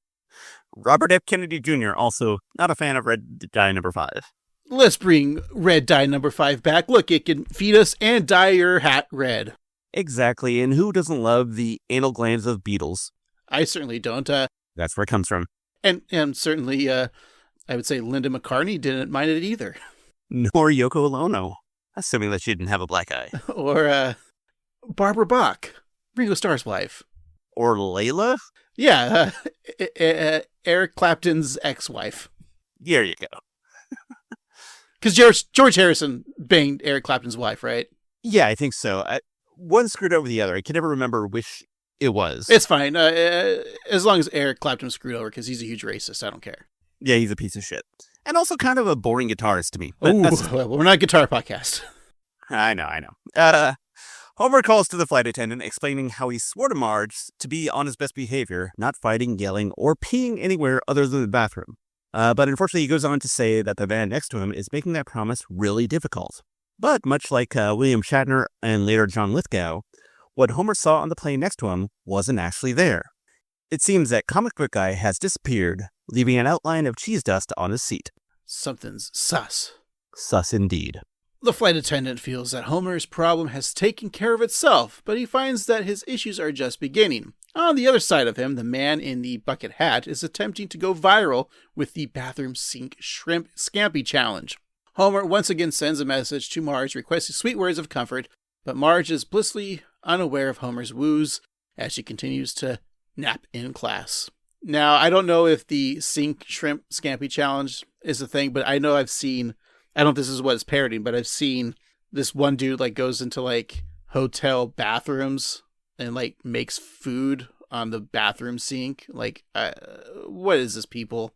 Robert F. Kennedy Jr., also not a fan of red dye number 5. Let's bring red dye number 5 back. Look, it can feed us and dye your hat red. Exactly, and who doesn't love the anal glands of beetles? I certainly don't. That's where it comes from. And certainly, I would say Linda McCartney didn't mind it either. Nor Yoko Ono, assuming that she didn't have a black eye. Or Barbara Bach, Ringo Starr's wife. Or Layla? Yeah, Eric Clapton's ex-wife. There you go. Because George Harrison banged Eric Clapton's wife, right? Yeah, I think so. One screwed over the other. I can never remember which it was. It's fine. As long as Eric Clapton screwed over, because he's a huge racist. I don't care. Yeah, he's a piece of shit. And also kind of a boring guitarist to me. Well, we're not a guitar podcast. I know. Homer calls to the flight attendant, explaining how he swore to Marge to be on his best behavior, not fighting, yelling, or peeing anywhere other than the bathroom. But unfortunately, he goes on to say that the man next to him is making that promise really difficult. But much like William Shatner and later John Lithgow, what Homer saw on the plane next to him wasn't actually there. It seems that comic book guy has disappeared, leaving an outline of cheese dust on his seat. Something's sus. Sus indeed. The flight attendant feels that Homer's problem has taken care of itself, but he finds that his issues are just beginning. On the other side of him, the man in the bucket hat is attempting to go viral with the bathroom sink shrimp scampi challenge. Homer once again sends a message to Marge requesting sweet words of comfort, but Marge is blissfully unaware of Homer's woos as she continues to nap in class. Now, I don't know if the sink shrimp scampi challenge is a thing, but I know I've seen, I don't know if this is what it's parodying, but I've seen this one dude like goes into like hotel bathrooms and like makes food on the bathroom sink. Like, what is this, people?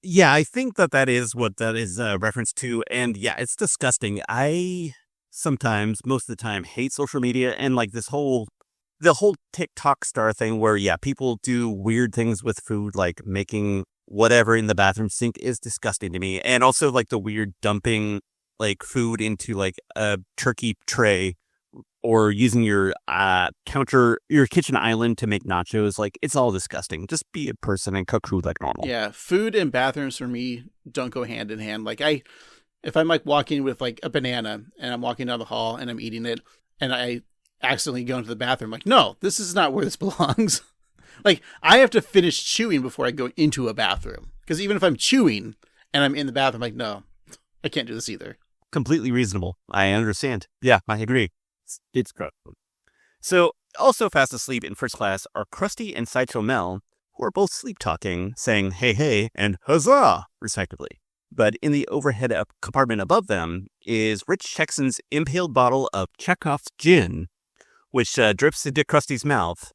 Yeah, I think that is what that is a reference to. And yeah, it's disgusting. I sometimes, most of the time, hate social media and like the whole TikTok star thing where, yeah, people do weird things with food, like making whatever in the bathroom sink is disgusting to me. And also like the weird dumping like food into like a turkey tray or using your your kitchen island to make nachos. Like, it's all disgusting. Just be a person and cook food like normal. Yeah, food and bathrooms for me don't go hand in hand. Like, if I'm like walking with like a banana and I'm walking down the hall and I'm eating it and I accidentally go into the bathroom, like, no, this is not where this belongs. Like, I have to finish chewing before I go into a bathroom. Because even if I'm chewing and I'm in the bathroom, like, no, I can't do this either. Completely reasonable. I understand. Yeah, I agree. It's gross. So, also fast asleep in first class are Krusty and Sideshow Mel, who are both sleep-talking, saying hey hey and huzzah, respectively. But in the overhead compartment above them is Rich Texan's impaled bottle of Chekhov's gin, which drips into Krusty's mouth,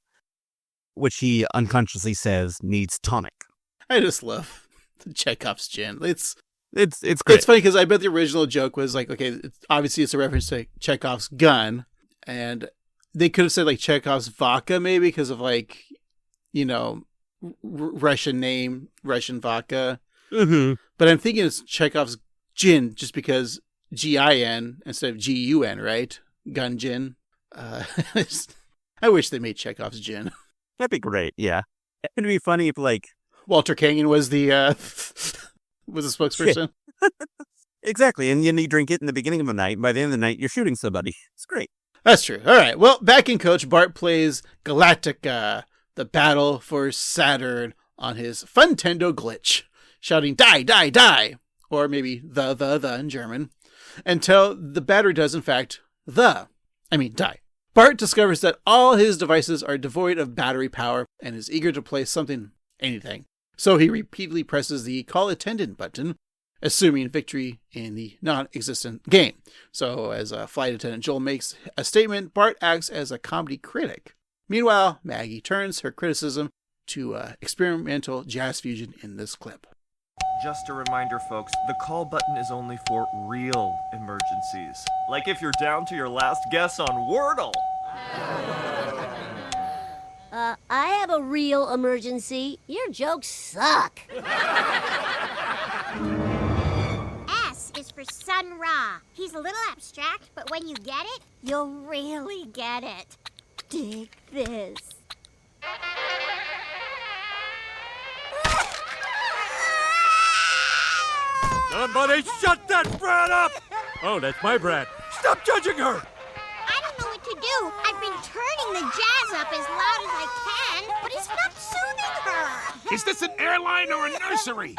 which he unconsciously says needs tonic. I just love the Chekhov's gin. It's great. It's funny because I bet the original joke was like, okay, obviously it's a reference to Chekhov's gun, and they could have said like Chekhov's vodka maybe because of like, you know, Russian name, Russian vodka. Mm-hmm. But I'm thinking it's Chekhov's gin just because Gin instead of Gun, right? Gun gin. I wish they made Chekhov's gin. That'd be great, yeah. It'd be funny if, like... Walter Kangen was the spokesperson. Exactly, and you drink it in the beginning of the night, and by the end of the night, you're shooting somebody. It's great. That's true. All right, well, back in Coach, Bart plays Galactica, the battle for Saturn, on his Funtendo glitch, shouting, die, die, die, or maybe the in German, until the battery does, in fact, die. Bart discovers that all his devices are devoid of battery power and is eager to play anything. So he repeatedly presses the call attendant button, assuming victory in the non-existent game. So as flight attendant Joel makes a statement, Bart acts as a comedy critic. Meanwhile, Maggie turns her criticism to experimental jazz fusion in this clip. Just a reminder, folks, the call button is only for real emergencies. Like if you're down to your last guess on Wordle. I have a real emergency. Your jokes suck. S is for Sun Ra. He's a little abstract, but when you get it, you'll really get it. Dig this. Somebody shut that brat up! Oh, that's my brat. Stop judging her! I don't know what to do. I've been turning the jazz up as loud as I can, but it's not soothing her. Is this an airline or a nursery?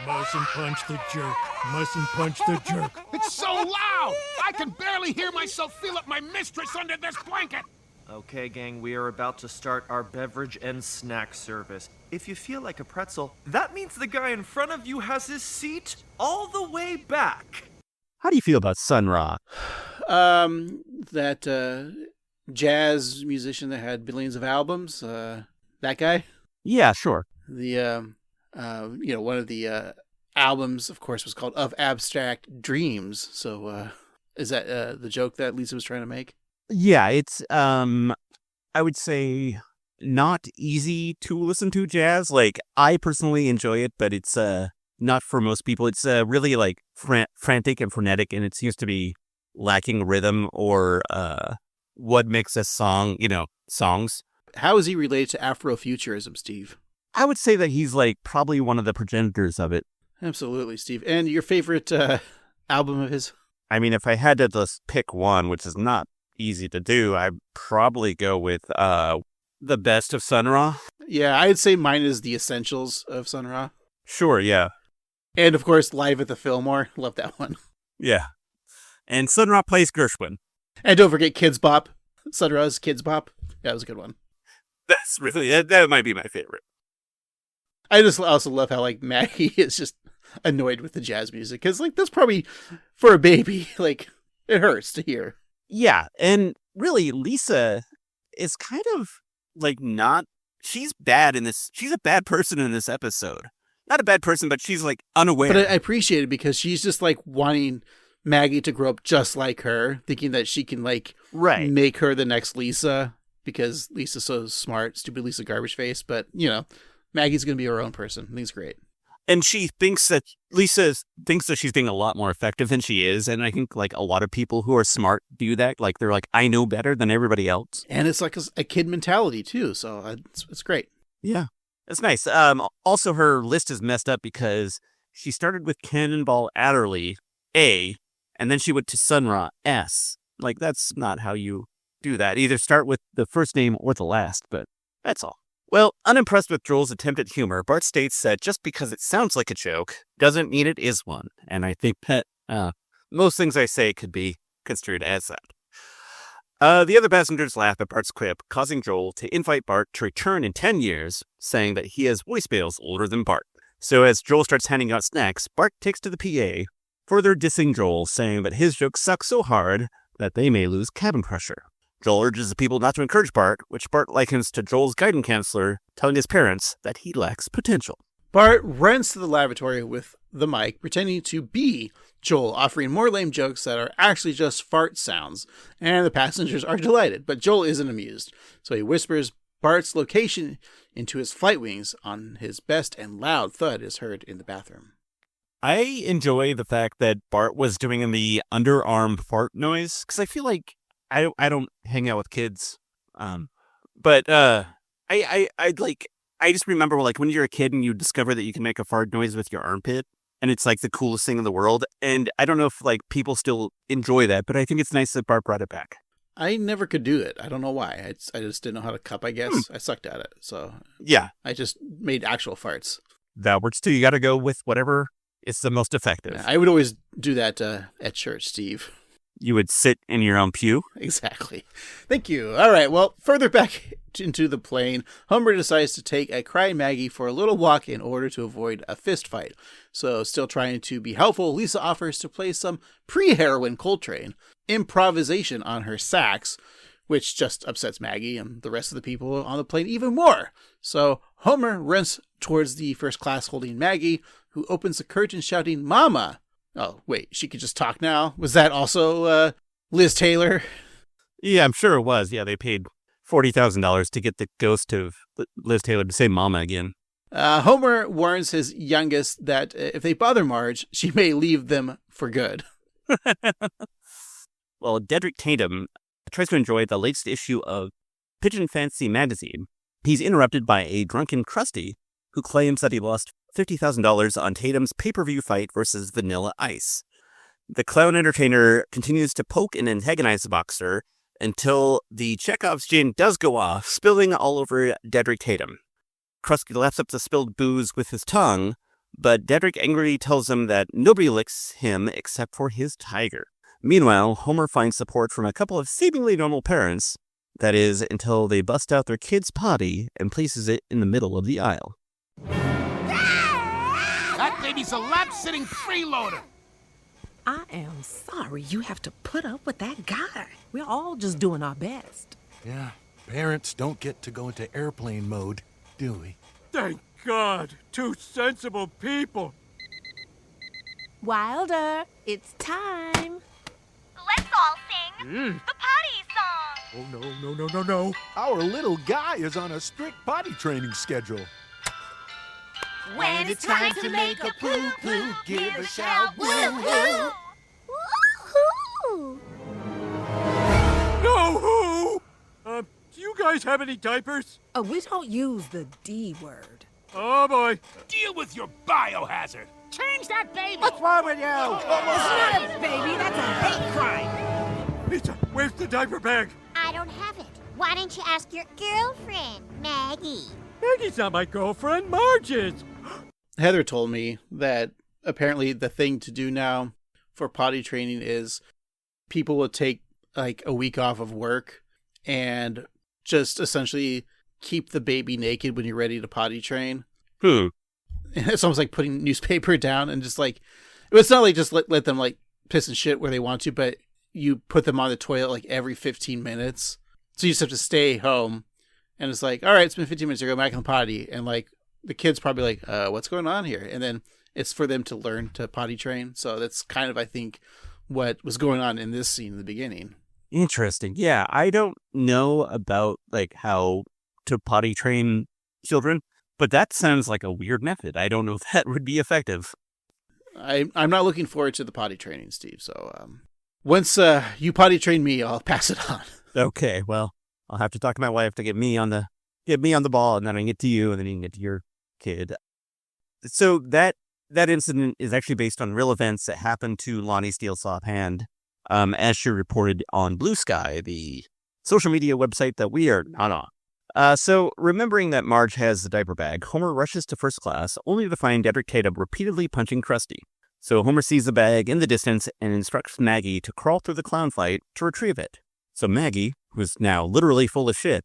Mustn't punch the jerk. Mustn't punch the jerk. It's so loud! I can barely hear myself feel up my mistress under this blanket! Okay, gang, we are about to start our beverage and snack service. If you feel like a pretzel, that means the guy in front of you has his seat all the way back. How do you feel about Sun Ra? That jazz musician that had billions of albums, that guy? Yeah, sure. The, one of the albums, of course, was called Of Abstract Dreams. So, is that the joke that Lisa was trying to make? Yeah, it's, I would say not easy to listen to jazz. Like, I personally enjoy it, but it's, not for most people. It's, really, like, frantic and frenetic, and it seems to be lacking rhythm or, what makes a song, songs. How is he related to Afrofuturism, Steve? I would say that he's, like, probably one of the progenitors of it. Absolutely, Steve. And your favorite album of his? I mean, if I had to just pick one, which is not easy to do, I'd probably go with The Best of Sun Ra. Yeah, I'd say mine is The Essentials of Sun Ra. Sure, yeah. And, of course, Live at the Fillmore. Love that one. Yeah. And Sun Ra plays Gershwin. And don't forget Kids Bop. Sun Ra's Kids Bop. That was a good one. That's really, that might be my favorite. I just also love how, like, Maggie is just annoyed with the jazz music. Because, like, that's probably, for a baby, like, it hurts to hear. Yeah, and really, Lisa is kind of, like, not... She's bad in this... She's a bad person in this episode. Not a bad person, but she's, like, unaware. But I appreciate it because she's just, like, wanting Maggie to grow up just like her, thinking that she can, like, make her the next Lisa because Lisa's so smart, stupid Lisa garbage face. But, you know, Maggie's going to be her own person. I think it's great. And she thinks that Lisa thinks that she's being a lot more effective than she is. And I think, like, a lot of people who are smart do that. Like, they're like, I know better than everybody else. And it's like a kid mentality, too. So it's great. Yeah, it's nice. Also, her list is messed up because she started with Cannonball Adderley, A, and then she went to Sun Ra, S. Like, that's not how you do that. Either start with the first name or the last, but that's all. Well, unimpressed with Joel's attempt at humor, Bart states that just because it sounds like a joke doesn't mean it is one. And I think that most things I say could be construed as that. The other passengers laugh at Bart's quip, causing Joel to invite Bart to return in 10 years, saying that he has voicemails older than Bart. So as Joel starts handing out snacks, Bart takes to the PA, further dissing Joel, saying that his jokes suck so hard that they may lose cabin pressure. Joel urges the people not to encourage Bart, which Bart likens to Joel's guidance counselor telling his parents that he lacks potential. Bart runs to the lavatory with the mic, pretending to be Joel, offering more lame jokes that are actually just fart sounds, and the passengers are delighted, but Joel isn't amused, so he whispers Bart's location into his flight wings on his best, and loud thud is heard in the bathroom. I enjoy the fact that Bart was doing the underarm fart noise, because I feel like I don't hang out with kids, but I just remember, like, when you're a kid and you discover that you can make a fart noise with your armpit, and it's like the coolest thing in the world. And I don't know if, like, people still enjoy that, but I think it's nice that Bart brought it back. I never could do it. I don't know why. I just didn't know how to cup, I guess. I sucked at it. So yeah, I just made actual farts. That works too. You got to go with whatever is the most effective. Yeah, I would always do that at church, Steve. You would sit in your own pew? Exactly. Thank you. All right. Well, further back into the plane, Homer decides to take a crying Maggie for a little walk in order to avoid a fist fight. So, still trying to be helpful, Lisa offers to play some pre-heroin Coltrane improvisation on her sax, which just upsets Maggie and the rest of the people on the plane even more. So, Homer runs towards the first class holding Maggie, who opens the curtain shouting, "Mama!" Oh, wait, she could just talk now? Was that also Liz Taylor? Yeah, I'm sure it was. Yeah, they paid $40,000 to get the ghost of Liz Taylor to say mama again. Homer warns his youngest that if they bother Marge, she may leave them for good. Well, Dedrick Tatum tries to enjoy the latest issue of Pigeon Fancy magazine. He's interrupted by a drunken Krusty who claims that he lost $50,000 on Tatum's pay-per-view fight versus Vanilla Ice. The clown entertainer continues to poke and antagonize the boxer until the Chekhov's gin does go off, spilling all over Dedrick Tatum. Krusty laps up the spilled booze with his tongue, but Dedrick angrily tells him that nobody licks him except for his tiger. Meanwhile, Homer finds support from a couple of seemingly normal parents, that is, until they bust out their kid's potty and places it in the middle of the aisle. That baby's a lap-sitting freeloader. I am sorry you have to put up with that guy. We're all just doing our best. Yeah, parents don't get to go into airplane mode, do we? Thank God, two sensible people. Wilder, it's time. Let's all sing the potty song. Oh, no. Our little guy is on a strict potty training schedule. When it's time to make a poo-poo, give a shout, woo-hoo! Woo-hoo! No who? Do you guys have any diapers? We don't use the D word. Oh, boy. Deal with your biohazard. Change that baby! What's wrong with you? It's not a baby, that's a hate crime. Lisa, where's the diaper bag? I don't have it. Why don't you ask your girlfriend, Maggie? Maggie's not my girlfriend, Marge is. Heather told me that apparently the thing to do now for potty training is people will take like a week off of work and just essentially keep the baby naked when you're ready to potty train. It's almost like putting newspaper down and just like, it's not like just let them like piss and shit where they want to, but you put them on the toilet like every 15 minutes. So you just have to stay home and it's like, all right, it's been 15 minutes to go back in the potty. And like the kid's probably like, what's going on here? And then it's for them to learn to potty train. So that's kind of, I think, what was going on in this scene in the beginning. Interesting. Yeah, I don't know about like how to potty train children, but that sounds like a weird method. I don't know if that would be effective. I'm not looking forward to the potty training, Steve. So once you potty train me, I'll pass it on. Okay, well, I'll have to talk to my wife to get me on the ball, and then I can get to you, and then you can get to your kid. So that incident is actually based on real events that happened to Loni Steele Sosthand, as she reported on Blue Sky, the social media website that we are not on. So remembering that Marge has the diaper bag, Homer rushes to first class, only to find Dedrick Tatum repeatedly punching Krusty. So Homer sees the bag in the distance and instructs Maggie to crawl through the clown fight to retrieve it. So Maggie, who's now literally full of shit,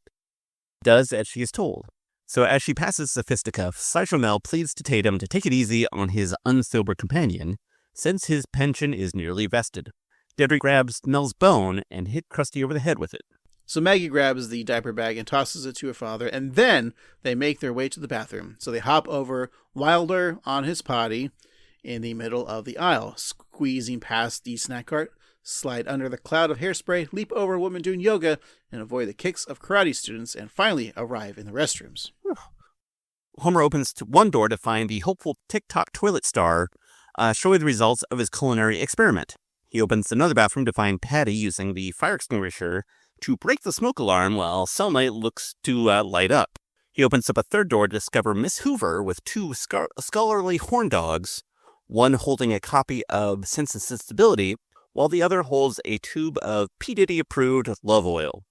does as she is told. So as she passes the fisticuffs, Sideshow Mel pleads to Tatum to take it easy on his unsober companion, since his pension is nearly vested. Dedrick grabs Mel's bone and hit Krusty over the head with it. So Maggie grabs the diaper bag and tosses it to her father, and then they make their way to the bathroom. So they hop over Wilder on his potty in the middle of the aisle, squeezing past the snack cart, slide under the cloud of hairspray, leap over a woman doing yoga, and avoid the kicks of karate students, and finally arrive in the restrooms. Homer opens one door to find the hopeful TikTok toilet star showing the results of his culinary experiment. He opens another bathroom to find Patty using the fire extinguisher to break the smoke alarm while Selma looks to light up. He opens up a third door to discover Miss Hoover with two scholarly horn dogs, one holding a copy of Sense and Sensibility, while the other holds a tube of P. Diddy-approved love oil.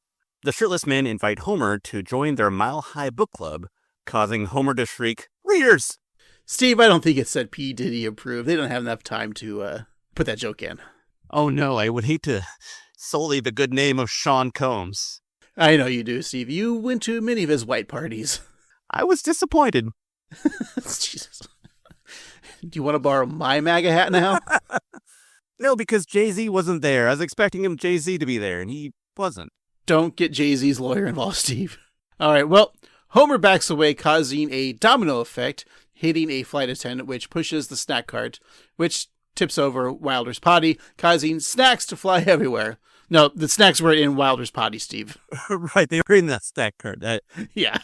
The shirtless men invite Homer to join their mile-high book club, causing Homer to shriek, "Readers!" Steve, I don't think it said P. Diddy-approved. They don't have enough time to put that joke in. Oh no, I would hate to sully the good name of Sean Combs. I know you do, Steve. You went to many of his white parties. I was disappointed. Jesus. Do you want to borrow my MAGA hat now? No, because Jay-Z wasn't there. I was expecting Jay-Z to be there, and he wasn't. Don't get Jay-Z's lawyer involved, Steve. All right, well, Homer backs away, causing a domino effect, hitting a flight attendant, which pushes the snack cart, which tips over Wilder's potty, causing snacks to fly everywhere. No, the snacks were in Wilder's potty, Steve. Right, they were in that snack cart. Yeah.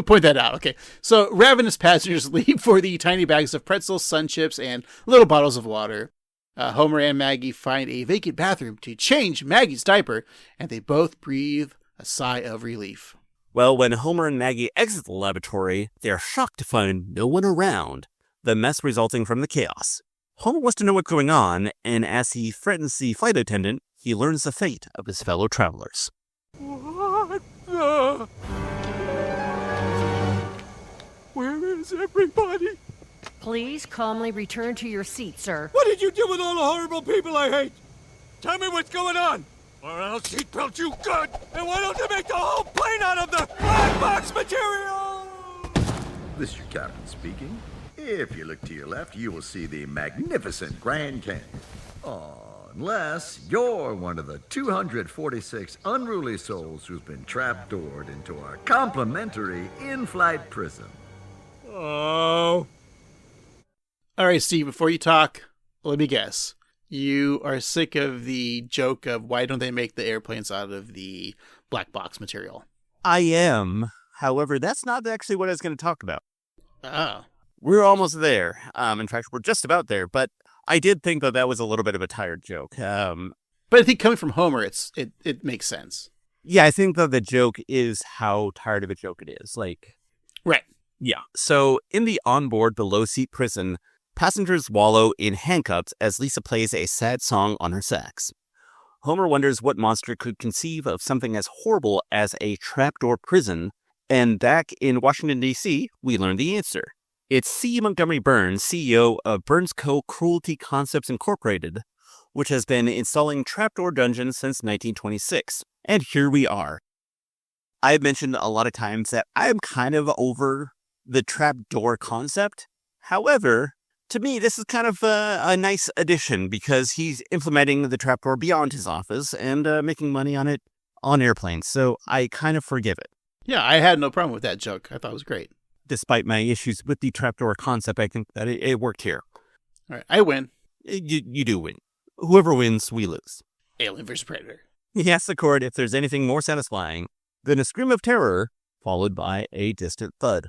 Point that out. Okay. So ravenous passengers leave for the tiny bags of pretzels, sun chips, and little bottles of water. Homer and Maggie find a vacant bathroom to change Maggie's diaper, and they both breathe a sigh of relief. Well, when Homer and Maggie exit the laboratory, they are shocked to find no one around, the mess resulting from the chaos. Homer wants to know what's going on, and as he threatens the flight attendant, he learns the fate of his fellow travelers. What the? Where is everybody? Please calmly return to your seat, sir. What did you do with all the horrible people I hate? Tell me what's going on, or I'll seatbelt you good. And why don't they make the whole plane out of the black box material? This is your captain speaking. If you look to your left, you will see the magnificent Grand Canyon. Unless you're one of the 246 unruly souls who's been trapdoored into our complimentary in-flight prison. Oh. All right, Steve, before you talk, let me guess. You are sick of the joke of why don't they make the airplanes out of the black box material? I am. However, that's not actually what I was going to talk about. Oh. We're almost there. In fact, we're just about there. But I did think that was a little bit of a tired joke. But I think coming from Homer, it makes sense. Yeah, I think that the joke is how tired of a joke it is. Like, right. Yeah, so in the onboard below-seat prison, passengers wallow in handcuffs as Lisa plays a sad song on her sax. Homer wonders what monster could conceive of something as horrible as a trapdoor prison, and back in Washington, D.C., we learn the answer. It's C. Montgomery Burns, CEO of Burns Co. Cruelty Concepts Incorporated, which has been installing trapdoor dungeons since 1926. And here we are. I've mentioned a lot of times that I'm kind of over the trapdoor concept. However, to me, this is kind of a nice addition because he's implementing the trapdoor beyond his office and making money on it on airplanes. So I kind of forgive it. Yeah, I had no problem with that joke. I thought it was great. Despite my issues with the trapdoor concept, I think that it worked here. All right, I win. You do win. Whoever wins, we lose. Alien vs. Predator. He asks the court if there's anything more satisfying than a scream of terror followed by a distant thud.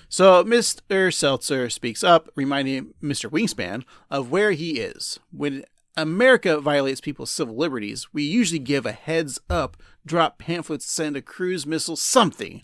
So Mr. Seltzer speaks up, reminding Mr. Wingspan of where he is. When America violates people's civil liberties, we usually give a heads up, drop pamphlets, send a cruise missile, something.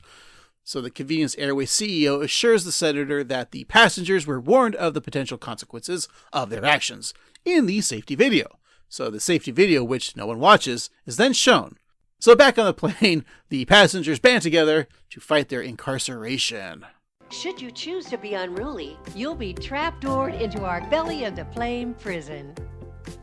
So the Convenience Airways CEO assures the senator that the passengers were warned of the potential consequences of their actions in the safety video. So the safety video, which no one watches, is then shown. So back on the plane, the passengers band together to fight their incarceration. Should you choose to be unruly, you'll be trapdoored into our belly of the plane prison.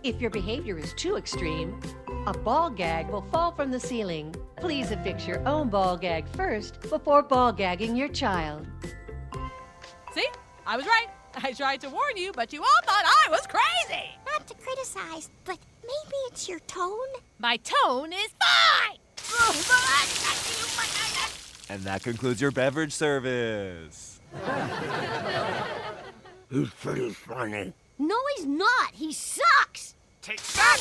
If your behavior is too extreme, a ball gag will fall from the ceiling. Please affix your own ball gag first before ball gagging your child. See? I was right. I tried to warn you, but you all thought I was crazy. Not to criticize, but maybe it's your tone? My tone is fine. And that concludes your beverage service. He's pretty funny. No, he's not. He sucks. Take that!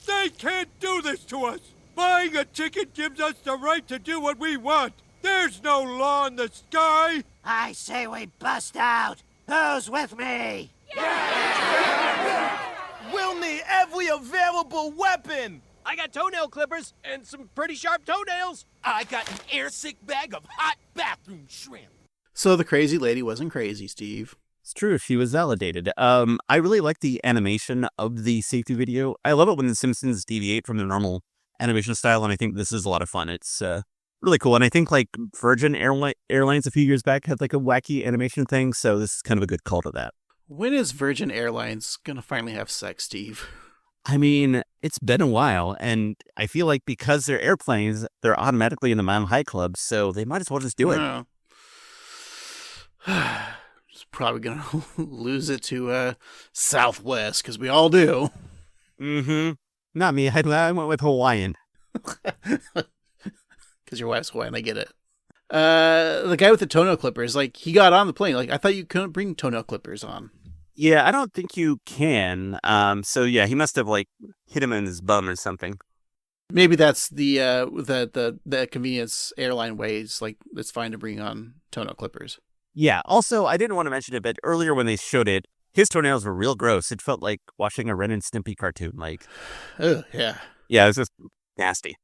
They can't do this to us! Buying a ticket gives us the right to do what we want! There's no law in the sky! I say we bust out. Who's with me? We'll need every available weapon. I got toenail clippers and some pretty sharp toenails. I got an airsick bag of hot bathroom shrimp. So the crazy lady wasn't crazy, Steve. It's true, she was validated. I really like the animation of the safety video. I love it when the Simpsons deviate from their normal animation style, and I think this is a lot of fun. It's really cool, and I think like Virgin Airlines a few years back had like a wacky animation thing, so this is kind of a good call to that. When is Virgin Airlines gonna finally have sex, Steve? I mean, it's been a while, and I feel like because they're airplanes, they're automatically in the Mile High Club, so they might as well just do it. It's probably gonna lose it to Southwest, because we all do. Mm-hmm. Not me. I went with Hawaiian. Because your wife's Hawaiian, I get it. The guy with the toenail clippers, like, he got on the plane. Like, I thought you couldn't bring toenail clippers on. Yeah, I don't think you can. So yeah, he must have like hit him in his bum or something. Maybe that's the convenience airline ways. Like, it's fine to bring on toenail clippers. Yeah. Also, I didn't want to mention it, but earlier when they showed it, his toenails were real gross. It felt like watching a Ren and Stimpy cartoon. Like, oh yeah, yeah, it was just nasty.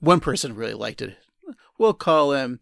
One person really liked it. We'll call him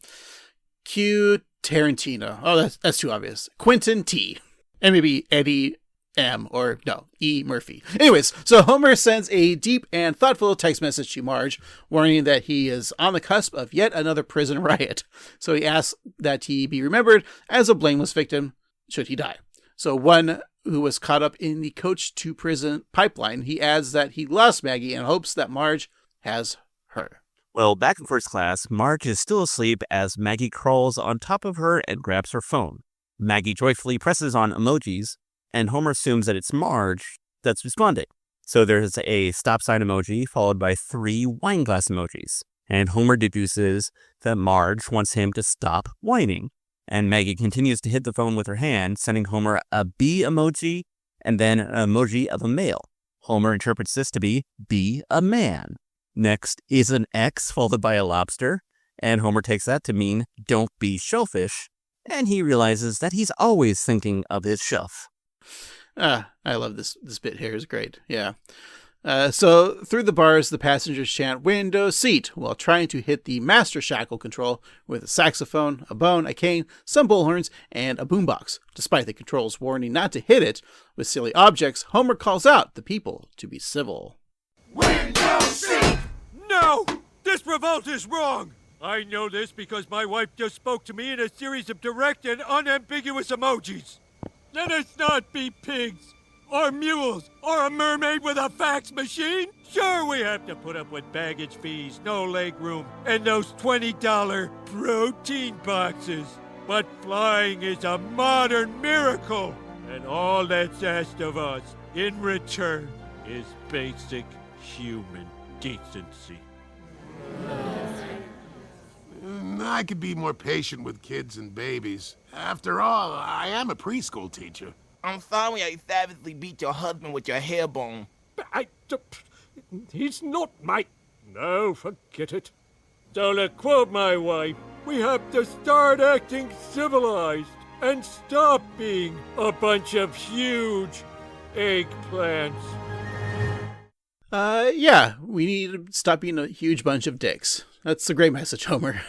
Q Tarantino. Oh, that's too obvious. Quentin T. And maybe Eddie M. Or no, E. Murphy. Anyways, so Homer sends a deep and thoughtful text message to Marge, warning that he is on the cusp of yet another prison riot. So he asks that he be remembered as a blameless victim should he die. So one who was caught up in the coach to prison pipeline, he adds that he lost Maggie and hopes that Marge has her. Well, back in first class, Marge is still asleep as Maggie crawls on top of her and grabs her phone. Maggie joyfully presses on emojis, and Homer assumes that it's Marge that's responding. So there's a stop sign emoji followed by 3 wine glass emojis. And Homer deduces that Marge wants him to stop whining. And Maggie continues to hit the phone with her hand, sending Homer a B emoji and then an emoji of a male. Homer interprets this to be a man. Next is an X followed by a lobster, and Homer takes that to mean don't be shellfish, and he realizes that he's always thinking of his shelf. I love this bit here. It's great. Yeah. So through the bars, the passengers chant window seat while trying to hit the master shackle control with a saxophone, a bone, a cane, some bullhorns, and a boombox. Despite the control's warning not to hit it with silly objects, Homer calls out the people to be civil. Window seat! No! This revolt is wrong! I know this because my wife just spoke to me in a series of direct and unambiguous emojis. Let us not be pigs, or mules, or a mermaid with a fax machine. Sure, we have to put up with baggage fees, no leg room, and those $20 protein boxes. But flying is a modern miracle, and all that's asked of us in return is basic human decency. I could be more patient with kids and babies. After all, I am a preschool teacher. I'm sorry I savagely beat your husband with your hair bone. He's not my... No, forget it. So to quote my wife, we have to start acting civilized and stop being a bunch of huge eggplants. Yeah, we need to stop being a huge bunch of dicks. That's a great message, Homer.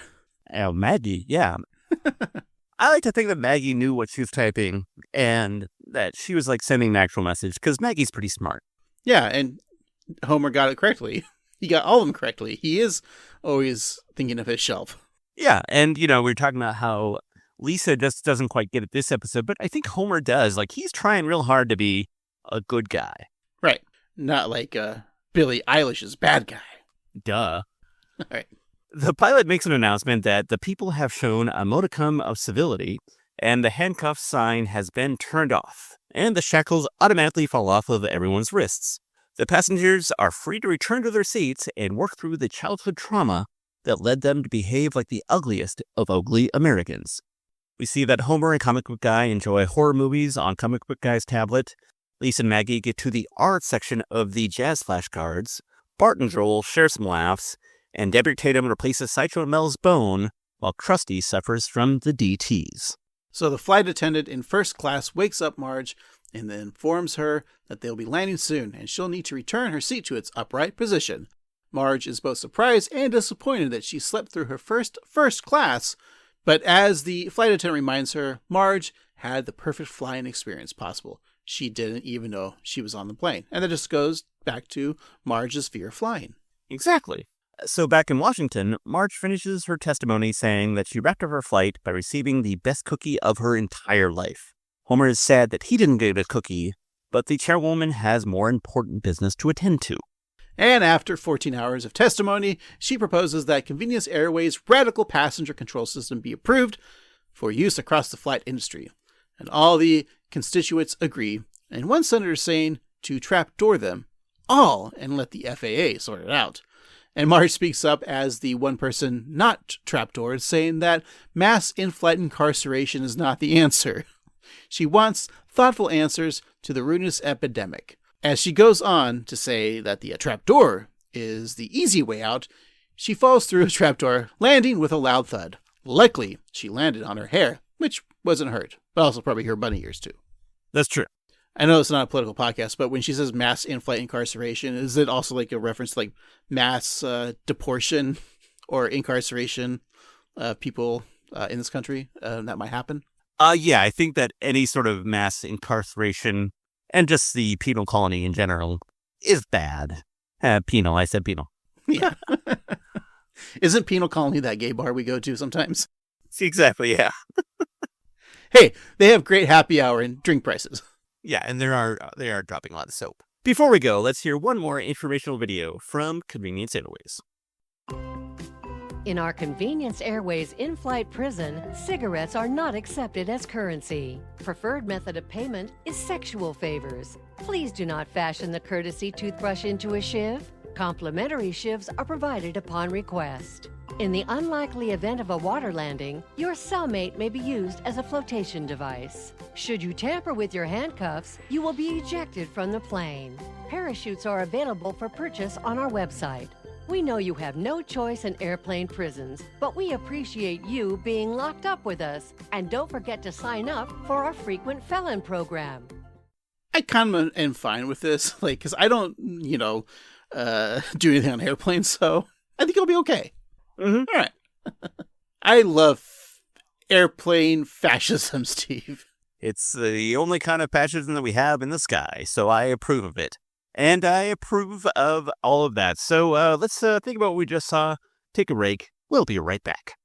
Oh, Maggie, yeah. I like to think that Maggie knew what she was typing and that she was like sending an actual message because Maggie's pretty smart. Yeah, and Homer got it correctly. He got all of them correctly. He is always thinking of his shelf. Yeah, and we were talking about how Lisa just doesn't quite get it this episode, but I think Homer does. Like, he's trying real hard to be a good guy. Right. Not like Billie Eilish's bad guy. Duh. All right. The pilot makes an announcement that the people have shown a modicum of civility, and the handcuff sign has been turned off, and the shackles automatically fall off of everyone's wrists. The passengers are free to return to their seats and work through the childhood trauma that led them to behave like the ugliest of ugly Americans. We see that Homer and Comic Book Guy enjoy horror movies on Comic Book Guy's tablet. Lisa and Maggie get to the art section of the jazz flashcards. Bart and Joel share some laughs, and Debbie Tatum replaces Sideshow Mel's bone, while Krusty suffers from the DTs. So the flight attendant in first class wakes up Marge and then informs her that they'll be landing soon, and she'll need to return her seat to its upright position. Marge is both surprised and disappointed that she slept through her first class, but as the flight attendant reminds her, Marge had the perfect flying experience possible. She didn't even know she was on the plane. And that just goes back to Marge's fear of flying. Exactly. So back in Washington, Marge finishes her testimony saying that she wrapped up her flight by receiving the best cookie of her entire life. Homer is sad that he didn't get a cookie, but the chairwoman has more important business to attend to. And after 14 hours of testimony, she proposes that Convenience Airways' radical passenger control system be approved for use across the flight industry. And all the constituents agree, and one senator saying to trapdoor them all and let the FAA sort it out. And Marge speaks up as the one person not trapdoored, saying that mass in-flight incarceration is not the answer. She wants thoughtful answers to the ruinous epidemic. As she goes on to say that the trapdoor is the easy way out, she falls through a trapdoor, landing with a loud thud. Luckily, she landed on her hair, which wasn't hurt, but also probably her bunny ears too. That's true. I know it's not a political podcast, but when she says mass in-flight incarceration, is it also like a reference to like mass deportation or incarceration of people in this country that might happen? Yeah, I think that any sort of mass incarceration and just the penal colony in general is bad. Penal, I said penal. Yeah. Isn't penal colony that gay bar we go to sometimes? Exactly, yeah. Hey, they have great happy hour and drink prices. Yeah, and they are dropping a lot of soap. Before we go, let's hear one more informational video from Convenience Airways. In our Convenience Airways in-flight prison, cigarettes are not accepted as currency. Preferred method of payment is sexual favors. Please do not fashion the courtesy toothbrush into a shiv. Complimentary shivs are provided upon request. In the unlikely event of a water landing, your cellmate may be used as a flotation device. Should you tamper with your handcuffs, you will be ejected from the plane. Parachutes are available for purchase on our website. We know you have no choice in airplane prisons, but we appreciate you being locked up with us. And don't forget to sign up for our frequent felon program. I kind of am fine with this, like, because I don't, do anything on airplanes, so I think it'll be okay. Mm-hmm. All right. I love airplane fascism, Steve. It's the only kind of fascism that we have in the sky, so I approve of it. And I approve of all of that. So let's think about what we just saw. Take a break. We'll be right back.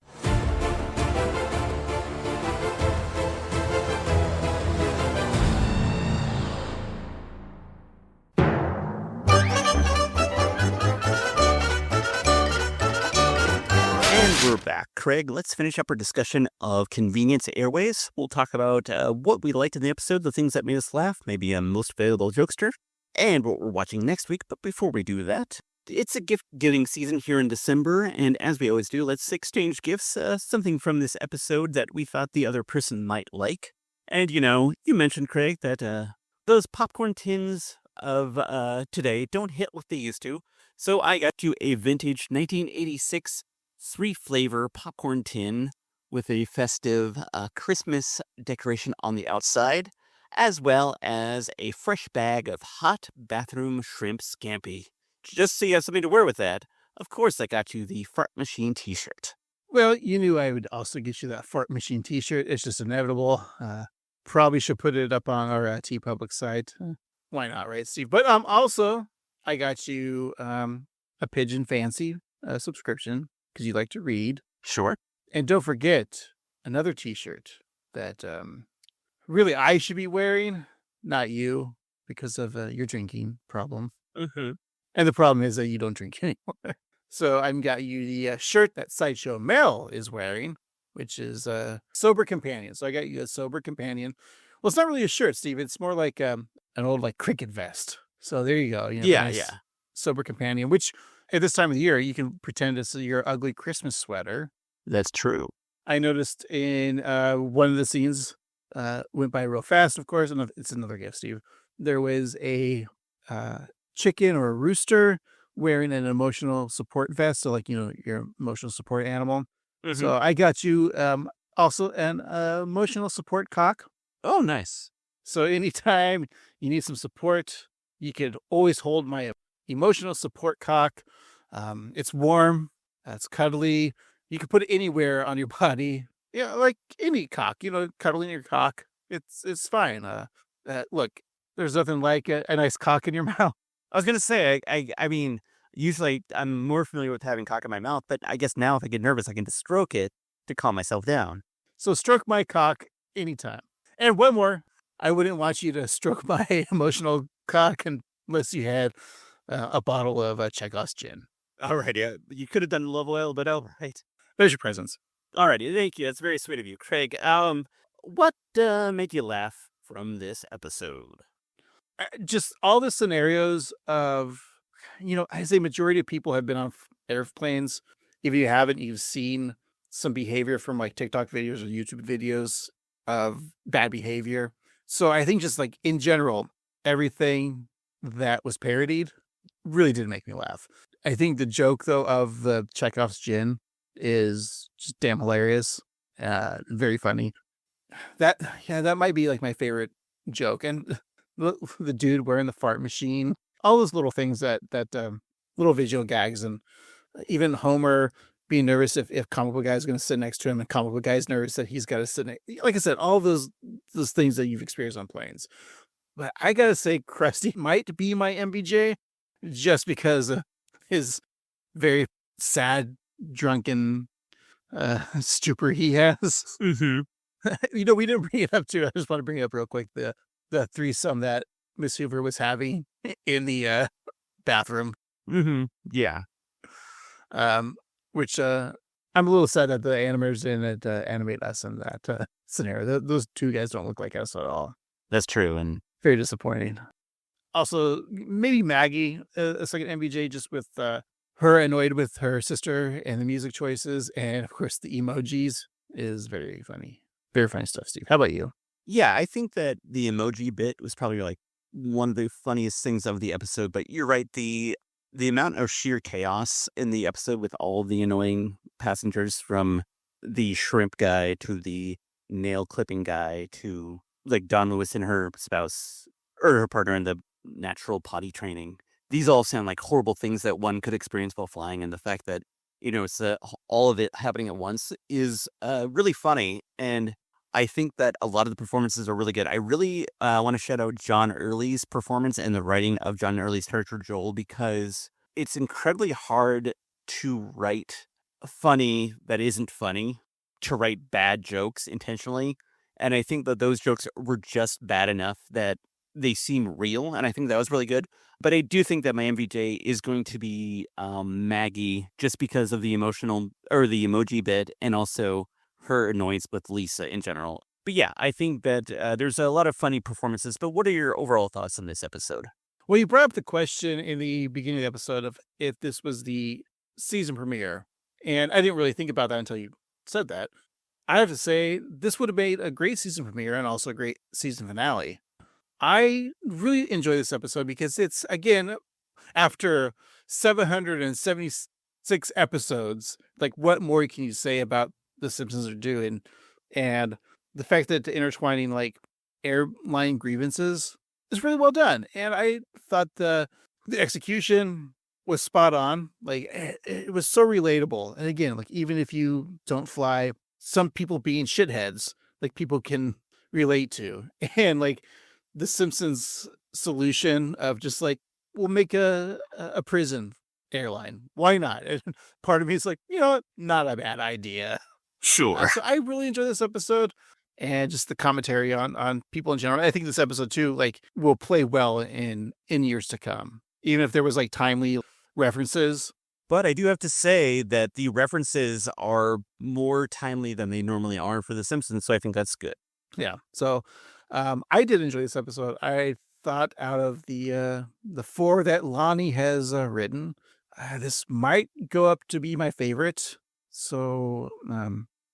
And we're back. Craig, let's finish up our discussion of Convenience Airways. We'll talk about what we liked in the episode, the things that made us laugh, maybe a most valuable jokester, and what we're watching next week. But before we do that, it's a gift-giving season here in December, and as we always do, let's exchange gifts, something from this episode that we thought the other person might like. And, you mentioned, Craig, that those popcorn tins of today don't hit what they used to, so I got you a vintage 1986 3-flavor popcorn tin with a festive Christmas decoration on the outside, as well as a fresh bag of hot bathroom shrimp scampi. Just so you have something to wear with that, of course I got you the Fart Machine t-shirt. Well, you knew I would also get you that Fart Machine t-shirt. It's just inevitable. Probably should put it up on our TeePublic site. Why not, right, Steve? But also, I got you a Pigeon Fancy subscription, because you like to read. Sure. And don't forget, another t-shirt that really I should be wearing, not you, because of your drinking problem. Mm-hmm. And the problem is that you don't drink anymore. So I've got you the shirt that Sideshow Mel is wearing, which is a Sober Companion. So I got you a Sober Companion. Well, it's not really a shirt, Steve. It's more like an old cricket vest. So there you go. Yeah. Sober Companion, which at this time of the year, you can pretend it's your ugly Christmas sweater. That's true. I noticed in one of the scenes, went by real fast, of course, and it's another gift, Steve. There was a chicken or a rooster wearing an emotional support vest, so your emotional support animal. Mm-hmm. So I got you also an emotional support cock. Oh, nice. So anytime you need some support, you could always hold my emotional support cock. It's warm, it's cuddly. You can put it anywhere on your body. Yeah, like any cock, cuddling your cock. It's fine. Look, there's nothing like a nice cock in your mouth. I was going to say, I mean, usually I'm more familiar with having cock in my mouth, but I guess now if I get nervous, I can just stroke it to calm myself down. So stroke my cock anytime. And one more, I wouldn't want you to stroke my emotional cock unless you had a bottle of Chekhov's gin. All right, yeah. You could have done a little bit over, right? There's your presents. All righty, thank you. That's very sweet of you, Craig. What made you laugh from this episode? Just all the scenarios of, I say majority of people have been on airplanes. If you haven't, you've seen some behavior from TikTok videos or YouTube videos of bad behavior. So I think just in general, everything that was parodied really did make me laugh. I think the joke though of the Chekhov's gin is just damn hilarious. Very funny. That might be my favorite joke. And the dude wearing the fart machine, all those little things that little visual gags, and even Homer being nervous if comic book guy is going to sit next to him, and comic book guy is nervous that he's got to sit next. Like I said, all those things that you've experienced on planes. But I gotta say, Krusty might be my MBJ just because of his very sad, drunken stupor he has. Mm-hmm. We didn't bring it up too. I just want to bring it up real quick. The threesome that Miss Hoover was having in the bathroom. Mm-hmm. Yeah. Which I'm a little sad that the animators didn't animate us in that scenario. Those two guys don't look like us at all. That's true, and very disappointing. Also, maybe Maggie, a second MBJ, just with her annoyed with her sister and the music choices, and of course the emojis is very funny. Very funny stuff, Steve. How about you? Yeah, I think that the emoji bit was probably one of the funniest things of the episode, but you're right, the amount of sheer chaos in the episode with all the annoying passengers, from the shrimp guy to the nail clipping guy to Dawn Lewis and her spouse or her partner in the natural potty training. These all sound like horrible things that one could experience while flying, and the fact that, it's all of it happening at once is really funny, and I think that a lot of the performances are really good. I really want to shout out John Early's performance and the writing of John Early's character Joel, because it's incredibly hard to write funny that isn't funny, to write bad jokes intentionally. And I think that those jokes were just bad enough that they seem real, and I think that was really good. But I do think that my MVJ is going to be Maggie, just because of the emotional, or the emoji bit, and also her annoyance with Lisa in general. But yeah, I think that there's a lot of funny performances, but what are your overall thoughts on this episode? Well, you brought up the question in the beginning of the episode of if this was the season premiere, and I didn't really think about that until you said that. I have to say, this would have made a great season premiere and also a great season finale. I really enjoy this episode because it's, again, after 776 episodes, like, what more can you say about The Simpsons are doing? And the fact that the intertwining, like, airline grievances is really well done. And I thought the execution was spot on. Like, it was so relatable. And again, like, even if you don't fly, some people being shitheads, like, people can relate to. And like the Simpsons solution of just like, we'll make a prison airline. Why not? And part of me is like, not a bad idea. Sure. So I really enjoy this episode, and just the commentary on people in general. I think this episode too, like, will play well in years to come, even if there was like timely references. But I do have to say that the references are more timely than they normally are for The Simpsons, so I think that's good. Yeah. So I did enjoy this episode. I thought out of the 4 that Loni has written, this might go up to be my favorite. So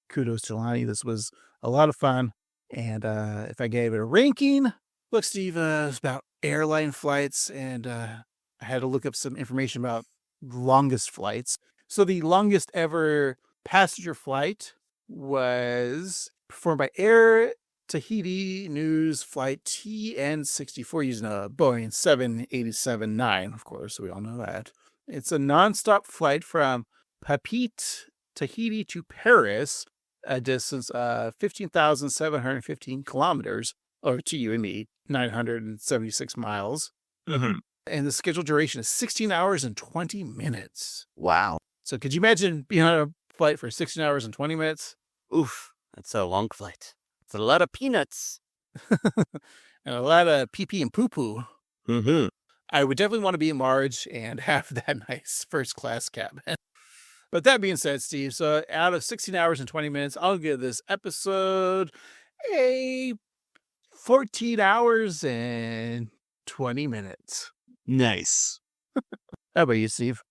kudos to Loni. This was a lot of fun. And if I gave it a ranking, look, Steve, it's about airline flights, and I had to look up some information about longest flights. So the longest ever passenger flight was performed by Air Tahiti News Flight TN64 using a Boeing 787-9, of course, so we all know that. It's a nonstop flight from Papeete, Tahiti to Paris, a distance of 15,715 kilometers, or to you and me, 976 miles. Mm-hmm. And the scheduled duration is 16 hours and 20 minutes. Wow. So could you imagine being on a flight for 16 hours and 20 minutes? Oof, that's a long flight. It's a lot of peanuts. And a lot of pee-pee and poo-poo. Mm-hmm. I would definitely want to be in Marge and have that nice first-class cabin. But that being said, Steve, so out of 16 hours and 20 minutes, I'll give this episode a 14 hours and 20 minutes. Nice. How about you, Steve?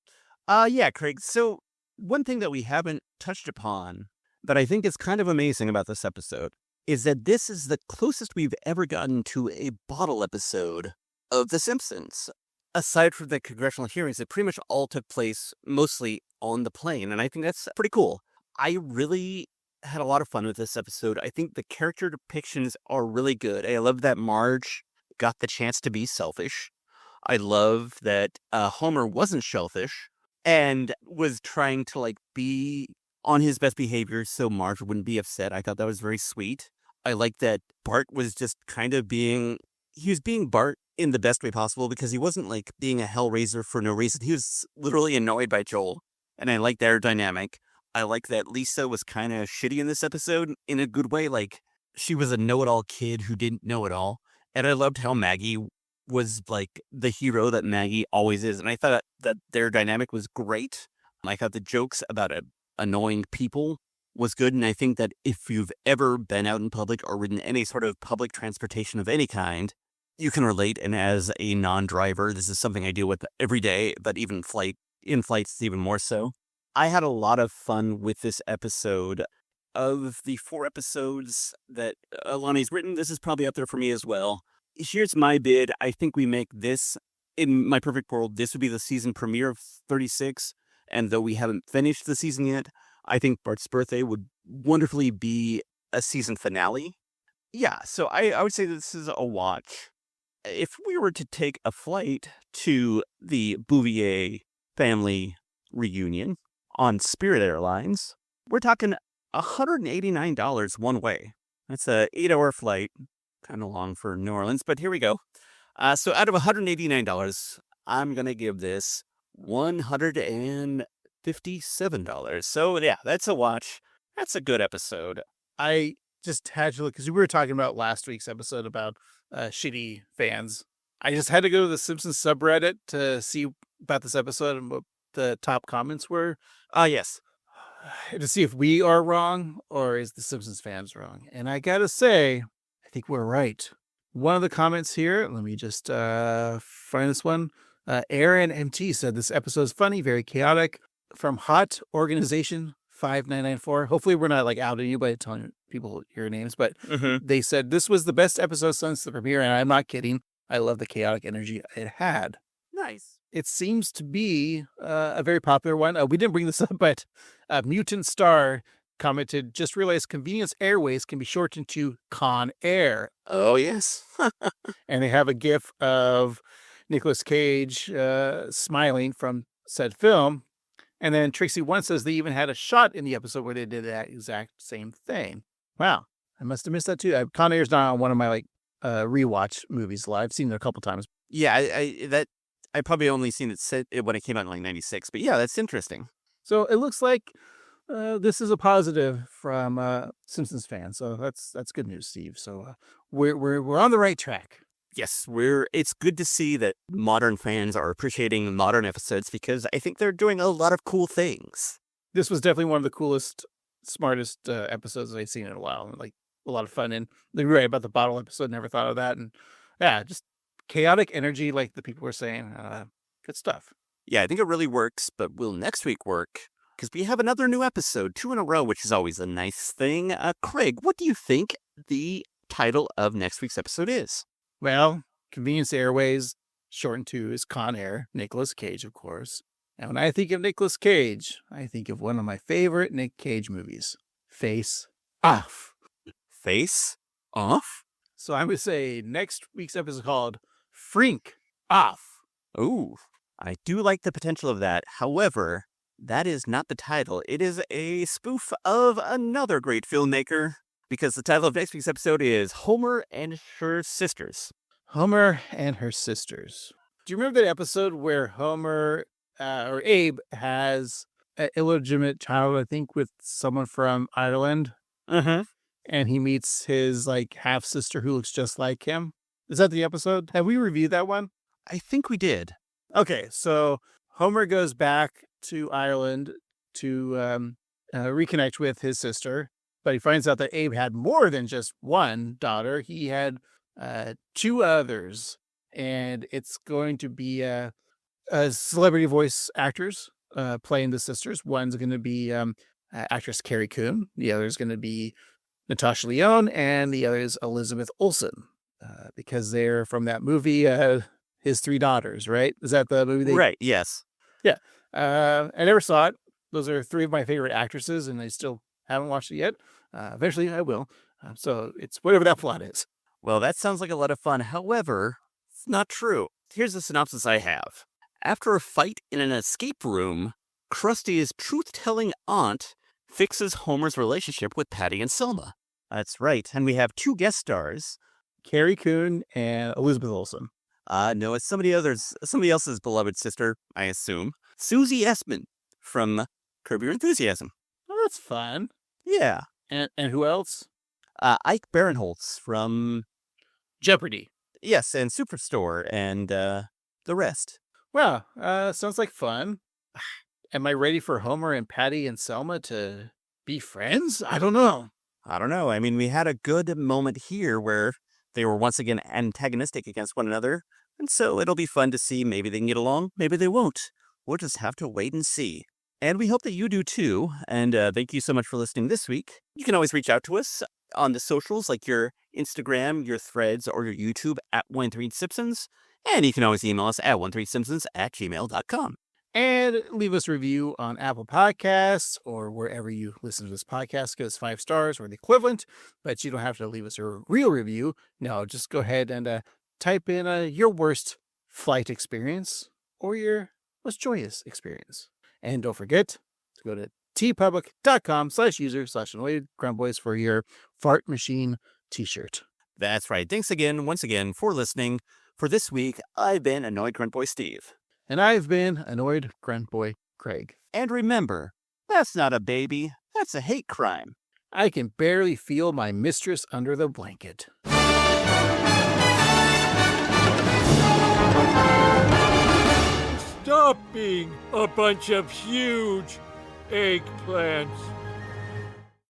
Yeah, Craig. So one thing that we haven't touched upon that I think is kind of amazing about this episode is that this is the closest we've ever gotten to a bottle episode of The Simpsons. Aside from the congressional hearings, it pretty much all took place mostly on the plane, and I think that's pretty cool. I really had a lot of fun with this episode. I think the character depictions are really good. I love that Marge got the chance to be selfish. I love that Homer wasn't selfish and was trying to like be on his best behavior so Marge wouldn't be upset. I thought that was very sweet. I like that Bart was just kind of he was being Bart in the best way possible, because he wasn't like being a hellraiser for no reason. He was literally annoyed by Joel, and I like their dynamic. I like that Lisa was kind of shitty in this episode in a good way. Like, she was a know-it-all kid who didn't know it all. And I loved how Maggie was like the hero that Maggie always is. And I thought that their dynamic was great. I thought the jokes about annoying people was good. And I think that if you've ever been out in public or ridden any sort of public transportation of any kind, you can relate. And as a non-driver, this is something I deal with every day, but even in flights, even more so. I had a lot of fun with this episode. Of the 4 episodes that Loni's written, this is probably up there for me as well. Here's my bid. I think we make this, in my perfect world, this would be the season premiere of 36. And though we haven't finished the season yet, I think Bart's birthday would wonderfully be a season finale. Yeah, so I would say this is a watch. if we were to take a flight to the Bouvier family reunion on Spirit Airlines, we're talking $189 one way. That's a 8-hour flight, kind of long for New Orleans, but here we go. So out of $189, I'm going to give this $157. So yeah, that's a watch. That's a good episode. I just had to look because we were talking about last week's episode about shitty fans. I just had to go to the Simpsons subreddit to see about this episode and what the top comments were. Yes. To see if we are wrong or is the Simpsons fans wrong. And I gotta say, I think we're right. One of the comments here, let me just find this one. Aaron MT said this episode is funny, very chaotic. From Hot Organization 5994. Hopefully we're not like outing you by telling people your names, but they said this was the best episode since the premiere, and I'm not kidding. I love the chaotic energy it had. Nice. It seems to be a very popular one. We didn't bring this up, but Mutant Star commented, just realized Convenience Airways can be shortened to Con Air. Oh, yes. And they have a gif of Nicolas Cage smiling from said film. And then Trixie One says they even had a shot in the episode where they did that exact same thing. Wow. I must have missed that too. Con Air's not on one of my rewatch movies live. I've seen it a couple times. Yeah, I probably only seen it when it came out in like 96, but yeah, that's interesting. So it looks like this is a positive from Simpsons fans. So that's good news, Steve. So we're on the right track. Yes, it's good to see that modern fans are appreciating modern episodes because I think they're doing a lot of cool things. This was definitely one of the coolest, smartest episodes I've seen in a while. Like a lot of fun. And you're right about the bottle episode. Never thought of that. And yeah, just chaotic energy, like the people were saying. Good stuff. Yeah, I think it really works, but will next week work? Because we have another new episode, 2 in a row, which is always a nice thing. Craig, what do you think the title of next week's episode is? Well, Convenience Airways, shortened to is Con Air, Nicolas Cage, of course. And when I think of Nicolas Cage, I think of one of my favorite Nick Cage movies, Face Off. Face Off? So I'm going to say next week's episode is called Frink Off. Ooh, I do like the potential of that. However, that is not the title. It is a spoof of another great filmmaker. Because the title of next week's episode is Homer and Her Sisters. Homer and Her Sisters. Do you remember that episode where Homer or Abe has an illegitimate child, I think, with someone from Ireland? Uh-huh. And he meets his like half sister who looks just like him. Is that the episode? Have we reviewed that one? I think we did. Okay, so Homer goes back to Ireland to reconnect with his sister. But he finds out that Abe had more than just one daughter. He had 2 others. And it's going to be celebrity voice actors playing the sisters. One's going to be actress Carrie Coon. The other is going to be Natasha Lyonne. And the other is Elizabeth Olsen. Because they're from that movie, His 3 Daughters, right? Is that the movie? Right, yes. Yeah. I never saw it. Those are 3 of my favorite actresses, and I still haven't watched it yet. Eventually I will. So it's whatever that plot is. Well, that sounds like a lot of fun. However, it's not true. Here's the synopsis I have. After a fight in an escape room, Krusty's truth-telling aunt fixes Homer's relationship with Patty and Selma. That's right. And we have 2 guest stars. Carrie Coon and Elizabeth Olsen. No, it's somebody else's beloved sister, I assume. Susie Essman from Curb Your Enthusiasm. Oh, that's fun. Yeah. And who else? Ike Barinholtz from Jeopardy. Yes, and Superstore and the rest. Well, sounds like fun. Am I ready for Homer and Patty and Selma to be friends? I don't know. I mean, we had a good moment here where they were once again antagonistic against one another. And so it'll be fun to see. Maybe they can get along. Maybe they won't. We'll just have to wait and see. And we hope that you do too. And thank you so much for listening this week. You can always reach out to us on the socials like your Instagram, your Threads, or your YouTube at 13Simpsons. And you can always email us at 13simpsons@gmail.com. And leave us a review on Apple Podcasts or wherever you listen to this podcast. Give us 5 stars or the equivalent. But you don't have to leave us a real review. No, just go ahead and type in your worst flight experience or your most joyous experience. And don't forget to go to tpublic.com/user/annoyedgrandboys for your fart machine t-shirt. That's right. Thanks again, once again, for listening. For this week, I've been Annoyed Grunt Boy Steve. And I've been Annoyed Grunt Boy Craig. And remember, that's not a baby. That's a hate crime. I can barely feel my mistress under the blanket. Stop being a bunch of huge eggplants.